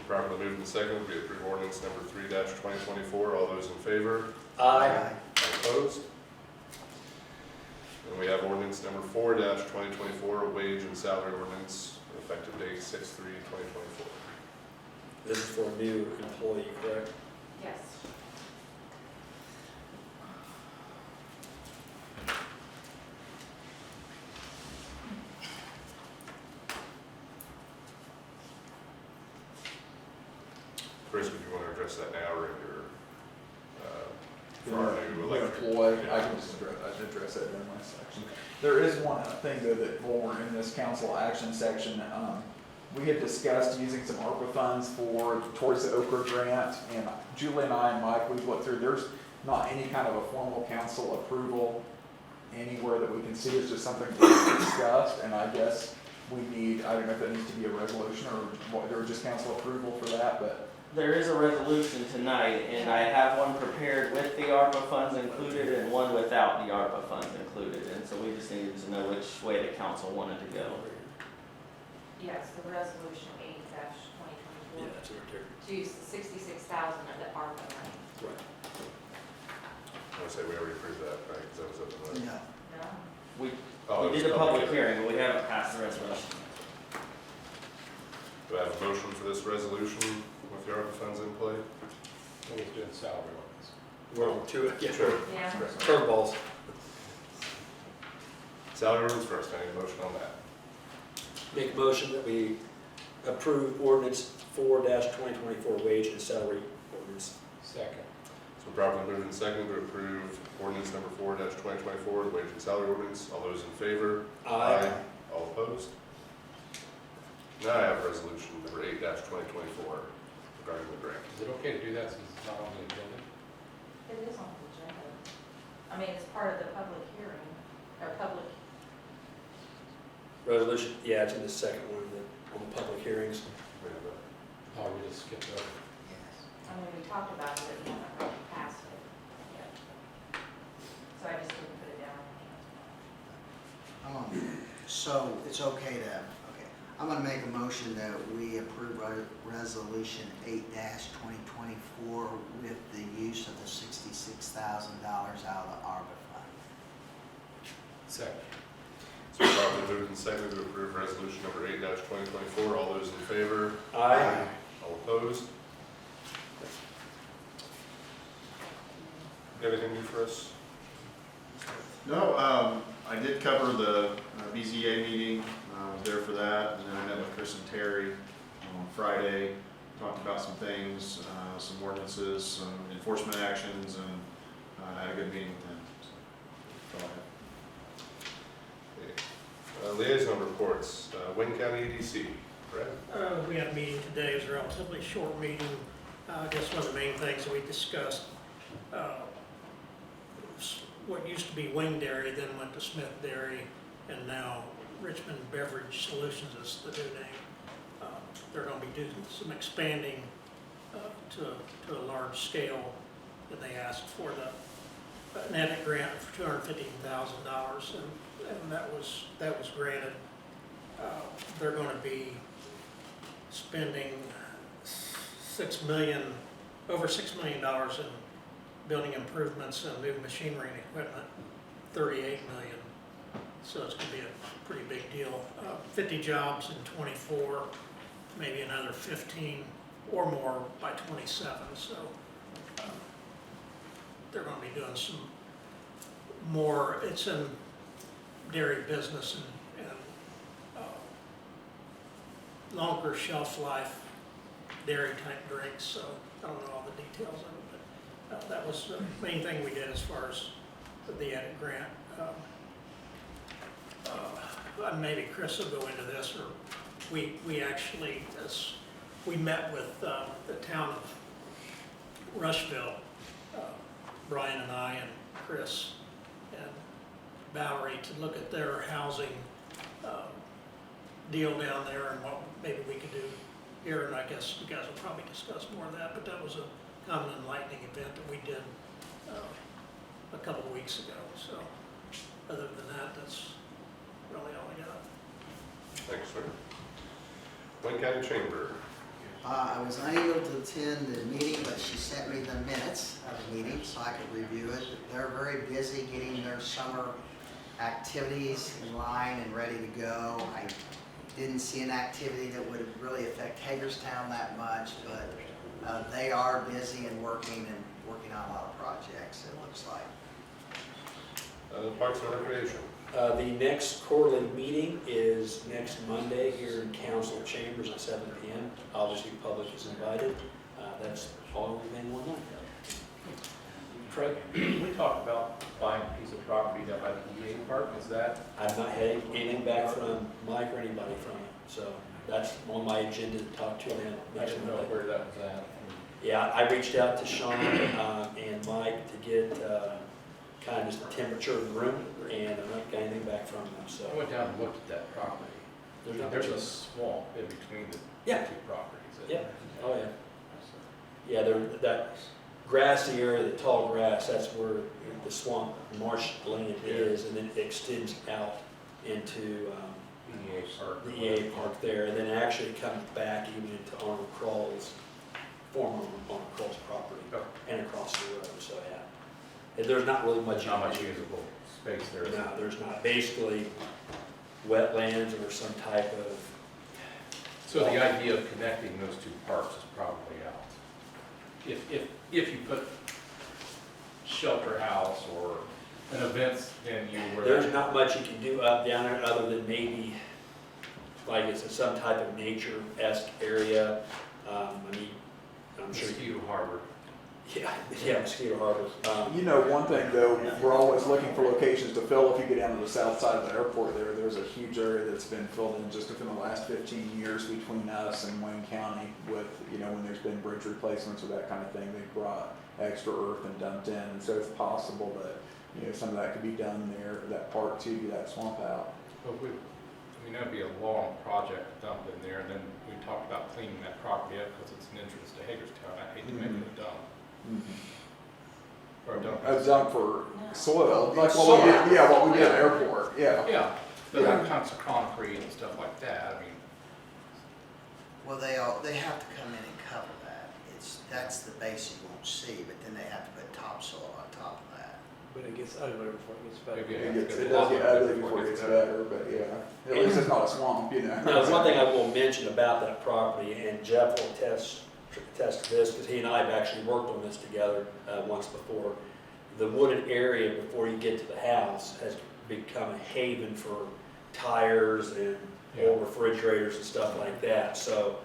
Properly moved and seconded, we approve ordinance number 3-2024. All those in favor? Aye. All opposed? And we have ordinance number 4-2024, a wage and salary ordinance, effective date 6/3/2024. This is for a new employee, correct? Yes. Chris, would you want to address that now or in your, for our new electric? Employee, I can just address that during my section. There is one thing though that while we're in this council action section, we had discussed using some ARPA funds towards the Okra grant, and Julie and I and Mike, we've looked through, there's not any kind of a formal council approval anywhere that we can see, it's just something we discussed, and I guess we need, I don't know if that needs to be a resolution or just council approval for that, but There is a resolution tonight, and I have one prepared with the ARPA funds included and one without the ARPA funds included, and so we just needed to know which way the council wanted to go. Yes, the resolution 8-2024. Yeah, that's right there. To use the 66,000 of the ARPA money. Right. I want to say we already approved that, right? Because that was up in the. No. No? We Oh, it was did a public hearing, but we haven't passed the resolution. Do I have a motion for this resolution with the ARPA funds in play? Always doing salary ordinance. Well, two, yeah, Sure. Yeah. curveballs. Salary ordinance first, I need a motion on that. Make a motion that we approve ordinance 4-2024 wage and salary ordinance. Second. So properly moved and seconded to approve ordinance number 4-2024, wage and salary ordinance. All those in favor? Aye. All opposed? Now I have resolution number 8-2024 regarding the grant. Is it okay to do that since it's not on the agenda? It is on the agenda. I mean, it's part of the public hearing, or public, Resolution, yeah, it's in the second one, on the public hearings. Oh, we just skipped over. I mean, we talked about it, but we haven't really passed it yet. So I just didn't put it down. So it's okay to, okay, I'm gonna make a motion that we approve resolution 8-2024 with the use of the $66,000 out of the ARPA fund. Second. So properly moved and seconded to approve resolution number 8-2024. All those in favor? Aye. All opposed? Got anything new for us? No, I did cover the BZA meeting, I was there for that, and then I met with Chris and Terry on Friday, talked about some things, some ordinances, some enforcement actions, and I had a good meeting with them. So, that's all I have. Liaison reports, Wayne County EDC, Brad? We had a meeting today, it was a relatively short meeting. I guess one of the main things that we discussed, what used to be Wing Dairy, then went to Smith Dairy, and now Richmond Beverage Solutions is the new name. They're gonna be doing some expanding to a large scale, and they asked for an edit grant for $215,000, and that was granted. They're gonna be spending over $6 million in building improvements and new machinery and equipment, $38 million. So it's gonna be a pretty big deal. 50 jobs in '24, maybe another 15 or more by '27. So they're gonna be doing some more. It's in dairy business and longer shelf life dairy type drinks. So I don't know all the details of it, but that was the main thing we did as far as the edit grant. Maybe Chris will go into this, or we actually, we met with the town of Rushville, Brian and I and Chris and Valerie, to look at their housing deal down there and what maybe we could do here. And I guess you guys will probably discuss more of that, but that was a kind of an enlightening event that we did a couple of weeks ago. So other than that, that's really all I got. Thanks, sir. Wayne County Chamber. I was unable to attend the meeting, but she sent me the minutes of the meeting so I could review it. They're very busy getting their summer activities in line and ready to go. I didn't see an activity that would really affect Hagerstown that much, but they are busy and working on a lot of projects, it looks like. Parks and Recreation. The next quarterly meeting is next Monday here in council chambers at 7 p.m. Obviously, the public is invited. That's all we've been one night. Fred, we talked about buying a piece of property down by the EA Park, is that? I've not had anything back from Mike or anybody from him, so that's on my agenda to talk to them. I didn't know where that was at. Yeah, I reached out to Sean and Mike to get kind of just the temperature of the room, and I've not got anything back from them, so. I went down and looked at that property. There's a swamp in between the Yeah. two properties. Yeah, oh yeah. Yeah, that grassy area, the tall grass, that's where the swamp marsh land is, and then it extends out into EA Park. the EA Park there, and then actually comes back even into Arnold Krall's, former Arnold Krall's property, and across the road, so yeah. And there's not really much. Not much usable space there. No, there's not. Basically, wetlands or some type of. So the idea of connecting those two parks is probably out. If you put shelter house or an events venue where. There's not much you can do up down there other than maybe, like it's some type of nature-esque area. I mean, I'm sure. Mosquito harbor. Yeah, mosquito harbor. You know, one thing though, we're always looking for locations to fill. If you get down to the south side of the airport there's a huge area that's been filled in just within the last 15 years between us and Wayne County with, you know, when there's been bridge replacements or that kind of thing, they've brought extra earth and dumped in. And so it's possible that, you know, some of that could be done there, that part to get that swamp out. But that'd be a long project dumped in there, and then we talked about cleaning that property up because it's an entrance to Hagerstown. I hate to make it a dump. Or a dump. A dump for soil, like what we did, yeah, what we did at the airport, yeah. Yeah, but like tons of concrete and stuff like that, I mean. Well, they have to come in and cover that. That's the base you won't see, but then they have to put topsoil on top of that. But it gets ugly before it gets better. Maybe It does get ugly before it gets better, but yeah, at least it's not a swamp, you know. Now, one thing I will mention about that property, and Jeff will attest to this, because he and I have actually worked on this together once before. The wooded area before you get to the house has become a haven for tires and old refrigerators and stuff like that. So,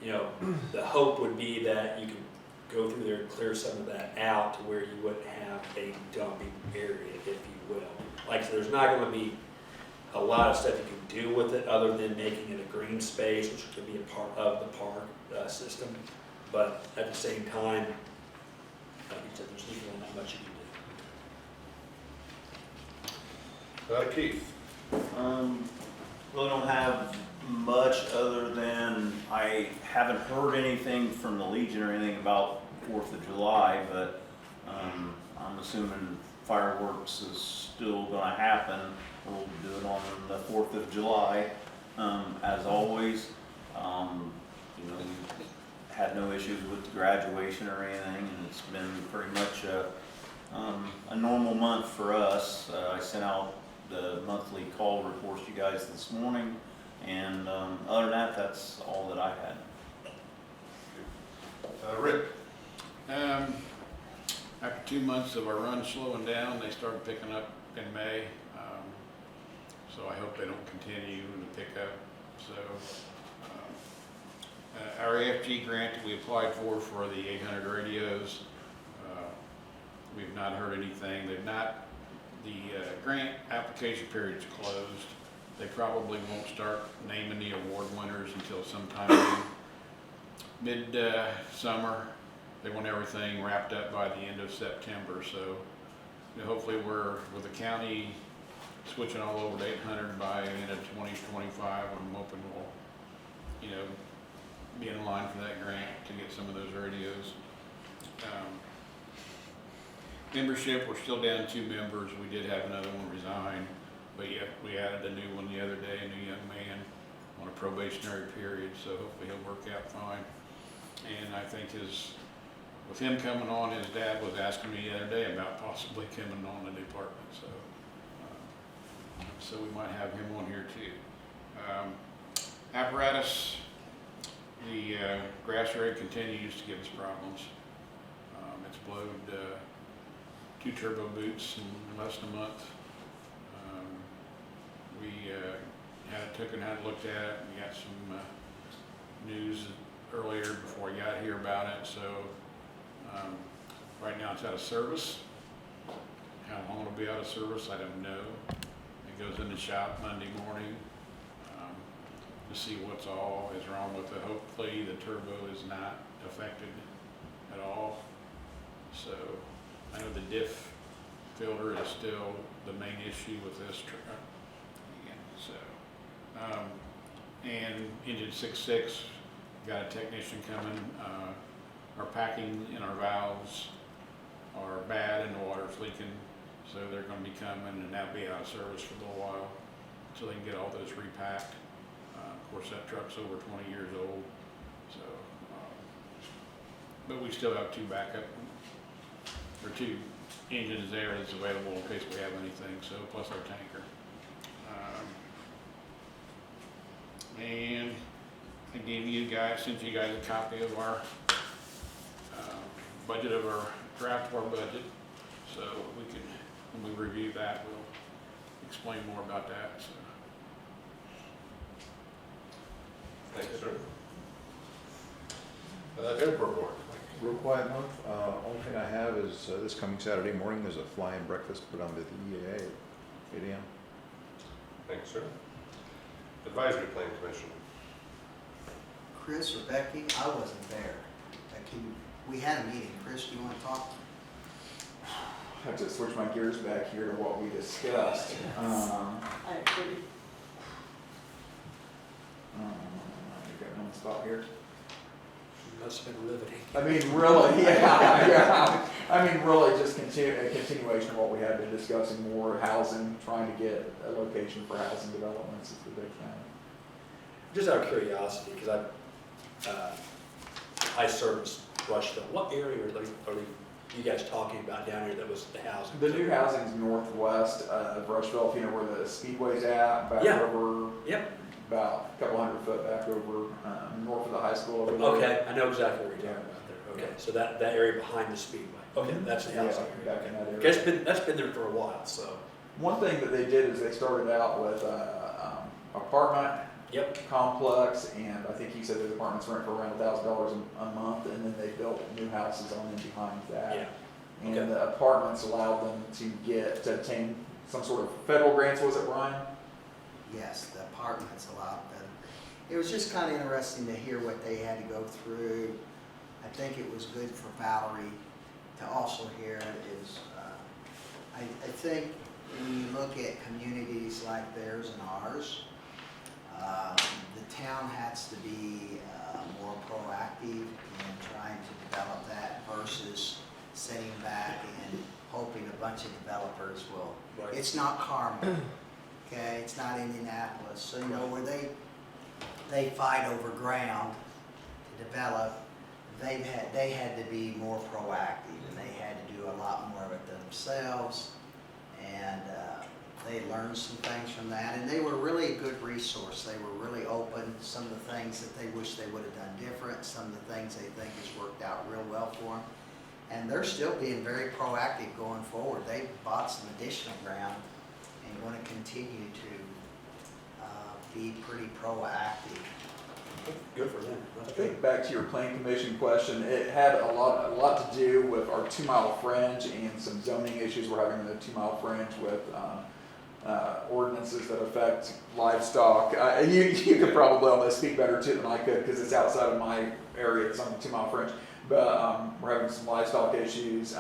you know, the hope would be that you can go through there and clear some of that out to where you wouldn't have a dumping area, if you will. Like, so there's not going to be a lot of stuff you can do with it other than making it a green space, which could be a part of the park system. But at the same time, like you said, there's really not much you can do. Keith? Really don't have much other than I haven't heard anything from the Legion or anything about 4th of July, but I'm assuming fireworks is still gonna happen. We'll do it on the 4th of July, as always. You know, we've had no issues with graduation or anything, and it's been pretty much a normal month for us. I sent out the monthly call reports to you guys this morning, and other than that, that's all that I had. Rick? After 2 months of our run slowing down, they started picking up in May. So I hope they don't continue to pick up. So our AFG grant that we applied for the 800 radios, we've not heard anything. The grant application period's closed. They probably won't start naming the award winners until sometime mid-summer. They want everything wrapped up by the end of September. So you know, hopefully with the county switching all over to 800 by the end of 2025, I'm hoping we'll, you know, be in line for that grant to get some of those radios. Membership, we're still down 2 members. We did have another one resign, but yeah, we added a new one the other day, a new young man on a probationary period, so hopefully he'll work out fine. And I think with him coming on, his dad was asking me the other day about possibly coming on the department, so we might have him on here too. Apparatus, the grass rig continues to give us problems. It's blowed 2 turbo boots in less than a month. We took and had looked at it. We got some news earlier before I got here about it. So right now it's out of service. How long it'll be out of service, I don't know. It goes in the shop Monday morning to see what's all is wrong with it. Hopefully the turbo is not affected at all. So I know the diff filter is still the main issue with this truck. And engine 6.6, got a technician coming. Our packing in our valves are bad and the water's leaking, so they're going to be coming and that'll be out of service for a little while until they can get all those repacked. Of course, that truck's over 20 years old, so but we still have 2 backup or 2 engines there that's available in case we have anything. So plus our tanker. And I sent you guys a copy of our budget, of our draft of our budget. So we can, when we review that, we'll explain more about that, so. Thank you, sir. Airport board. Real quiet month. Only thing I have is this coming Saturday morning, there's a fly-in breakfast put on by the EAA at 8 a.m. Thanks, sir. Advisory Plan Commission. Chris or Becky, I wasn't there. We had a meeting. Chris, do you want to talk? I have to switch my gears back here to what we discussed. I agree. You got me on the spot here. Must have been riveting. I mean, really, yeah. I mean, really, just a continuation of what we had been discussing, more housing, trying to get a location for housing developments is the big thing. Just out of curiosity, because I service Rushville. What area are you guys talking about down here that was the housing? The new housing's northwest of Rushville, if you know where the speedway's at, back over. Yep. About a couple 100 foot back over north of the high school over there. Okay, I know exactly what you're talking about there. Okay, so that area behind the speedway. Okay, that's the housing area. Back in that area. Okay, that's been there for a while, so. One thing that they did is they started out with apartment complex, and I think he said those apartments rent for around $1,000 a month, and then they built new houses on and behind that. Yeah. And the apartments allowed them to obtain some sort of federal grants, was it, Brian? Yes, the apartments allowed them. It was just kind of interesting to hear what they had to go through. I think it was good for Valerie to also hear is, I think when you look at communities like theirs and ours, the town has to be more proactive in trying to develop that versus sitting back and hoping a bunch of developers will. Right. It's not Carmel. Okay, it's not Indianapolis, so you know where they fight over ground to develop. They had to be more proactive, and they had to do a lot more of it themselves, and they learned some things from that. And they were really a good resource. They were really open. Some of the things that they wish they would have done different. Some of the things they think has worked out real well for them, and they're still being very proactive going forward. They bought some additional ground and want to continue to be pretty proactive. Good for them. I think back to your plan commission question, it had a lot to do with our 2 mile fringe and some zoning issues we're having in the 2 mile fringe with ordinances that affect livestock. You could probably almost speak better to it than I could because it's outside of my area. It's on the 2 mile fringe, but we're having some livestock issues.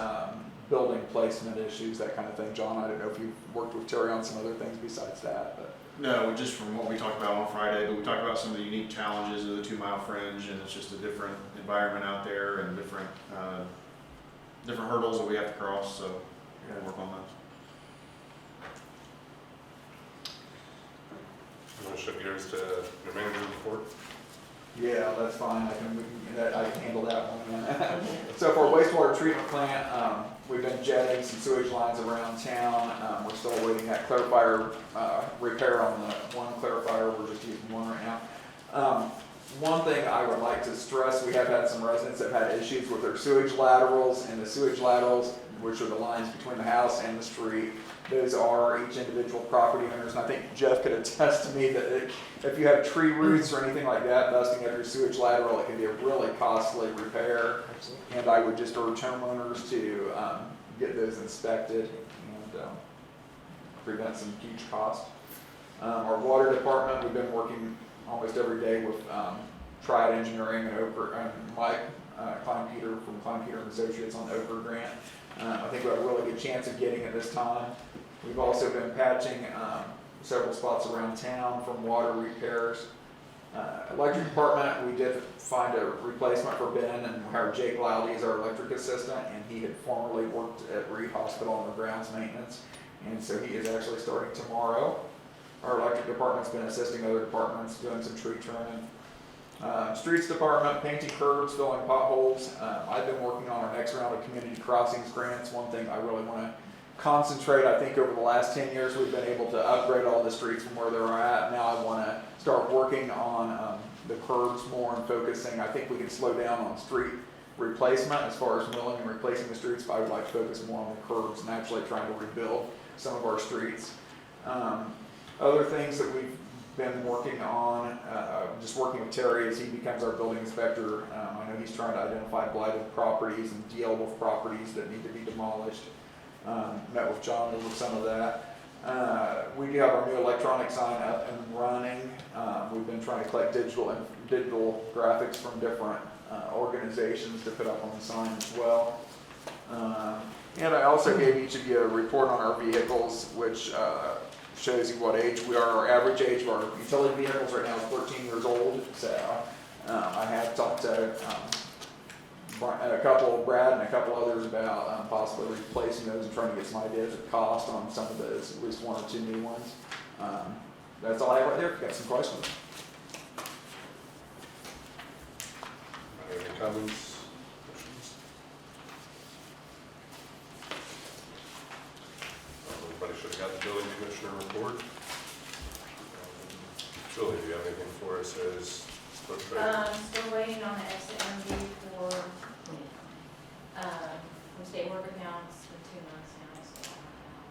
Building placement issues, that kind of thing. John, I don't know if you've worked with Terry on some other things besides that, but. No, just from what we talked about on Friday, but we talked about some of the unique challenges of the 2 mile fringe, and it's just a different environment out there and different hurdles that we have to cross, so we gotta work on those. You want to shift gears to your manager's report? Yeah, that's fine. I can handle that one. So for our wastewater treatment plant, we've been jetting some sewage lines around town. We're still waiting that clarifier repair on the one clarifier. We're just using one right now. One thing I would like to stress, we have had some residents that have had issues with their sewage laterals, and the sewage laterals, which are the lines between the house and the street, those are each individual property owners. And I think Jeff could attest to me that if you have tree roots or anything like that busting up your sewage lateral, it can be a really costly repair. And I would just urge homeowners to get those inspected and prevent some huge cost. Our water department, we've been working almost every day with Triad Engineering and Mike Klein-Peter from Klein-Peter and Associates on the Oprah grant. I think we have a really good chance of getting it this time. We've also been patching several spots around town from water repairs. Electric department, we did find a replacement for Ben and hired Jake Loudy as our electric assistant, and he had formerly worked at Reed Hospital on the grounds maintenance, and so he is actually starting tomorrow. Our electric department's been assisting other departments doing some tree trimming. Streets department, painting curbs, filling potholes. I've been working on our next round of community crossings grants. One thing I really want to concentrate, I think over the last 10 years we've been able to upgrade all the streets from where they're at. Now I want to start working on the curbs more and focusing. I think we can slow down on street replacement as far as milling and replacing the streets, but I would like to focus more on the curbs and actually trying to rebuild some of our streets. Other things that we've been working on, just working with Terry as he becomes our building inspector. I know he's trying to identify blighted properties and deal with properties that need to be demolished. Met with John over some of that. We do have our new electronic sign up and running. We've been trying to collect digital graphics from different organizations to put up on the sign as well. And I also gave each of you a report on our vehicles, which shows you what age we are. Our average age of our utility vehicles right now is 14 years old. So I have talked to Brad and a couple others about possibly replacing those and trying to get some ideas of cost on some of those, at least one or two new ones. That's all I have right there. If you've got some questions. Any comments? Questions? Everybody should have got the building commissioner report. Julie, do you have anything for us as clerk treasurer? Still waiting on the exit interview for, from state work accounts for 2 months now, so I don't know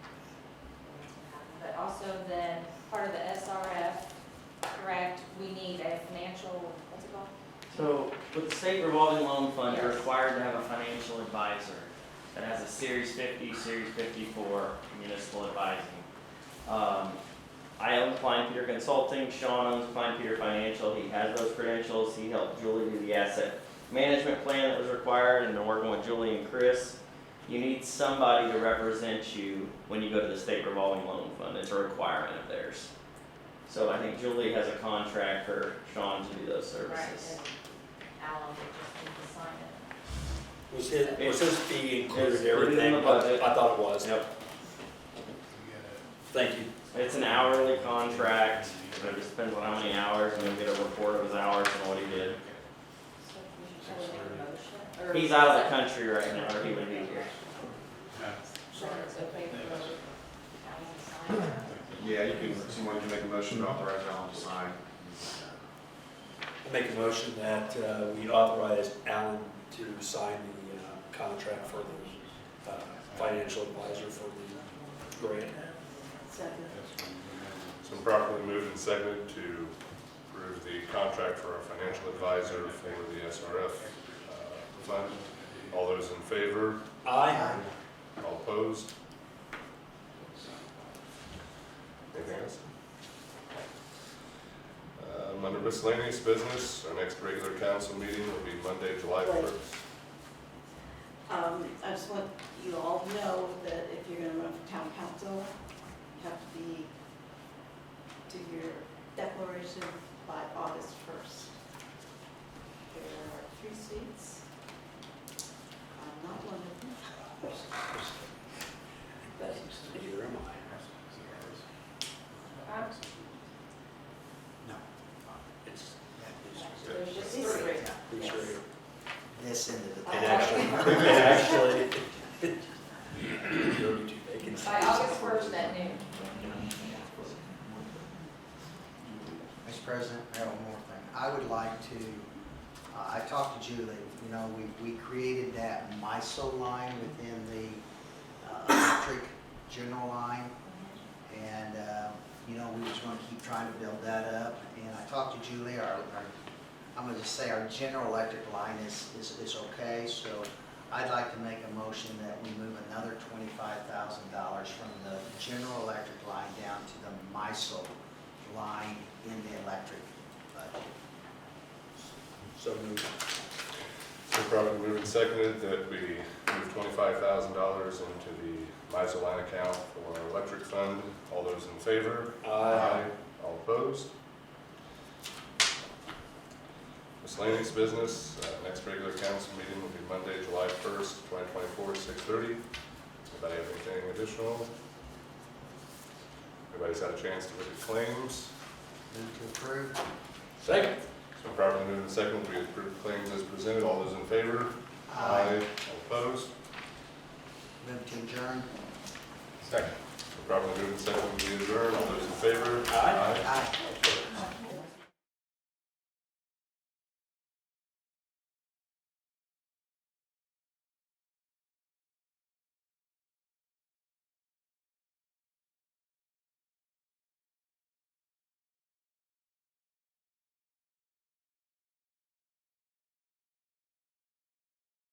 what's gonna happen. But also then, part of the SRF, correct, we need a financial, what's it called? So with the state revolving loan fund, you're required to have a financial advisor that has a Series 50, Series 54 municipal advising. I own Klein Peter Consulting, Sean owns Klein Peter Financial, he has those credentials, he helped Julie do the asset management plan that was required, and then working with Julie and Chris. You need somebody to represent you when you go to the state revolving loan fund, it's a requirement of theirs. So I think Julie has a contract for Sean to do those services. Right, and Alan would just need to sign it. Was his fee included It's everything? in the budget. I thought it was. Yep. Thank you. It's an hourly contract, it just depends on how many hours, and you'll get a report of his hours and what he did. So we should probably make a motion. Or He's out of the country right now, or he would be here. So it's okay for Alan to sign it. Yeah, you can, someone can make a motion to authorize Alan to sign. I make a motion that we authorize Alan to sign the contract for the financial advisor for the grant. Second. It's been properly moved and seconded to approve the contract for our financial advisor for the SRF fund. All those in favor? Aye. All opposed? Anything else? Under miscellaneous business, our next regular council meeting will be Monday, July 1st. I just want you all to know that if you're gonna run for town council, you have to do your declaration by August 1st. There are 3 seats. I'm not one of them. But Neither am I. No. It's There's just These 3. three. pretty sure. This end of the. And actually, only 2 vacancies. By August 1st at noon. Mr. President, I have one more thing. I would like to, I talked to Julie, you know, we created that MISO line within the electric general line. And, you know, we was gonna keep trying to build that up. And I talked to Julie, I'm gonna just say our general electric line is okay. So I'd like to make a motion that we move another $25,000 from the general electric line down to the MISO line in the electric budget. So moved. So probably moved and seconded that we move $25,000 into the MISO line account for our electric fund. All those in favor? Aye. All opposed? Miscellaneous business, next regular council meeting will be Monday, July 1st, 2024, 6:30. Anybody have anything additional? Everybody's had a chance to look at claims. Move to approve. Second. So properly moved and seconded, we approve claims as presented. All those in favor? Aye. All opposed? Move to adjourn. Second. So properly moved and seconded, we adjourn. All those in favor? Aye. Aye.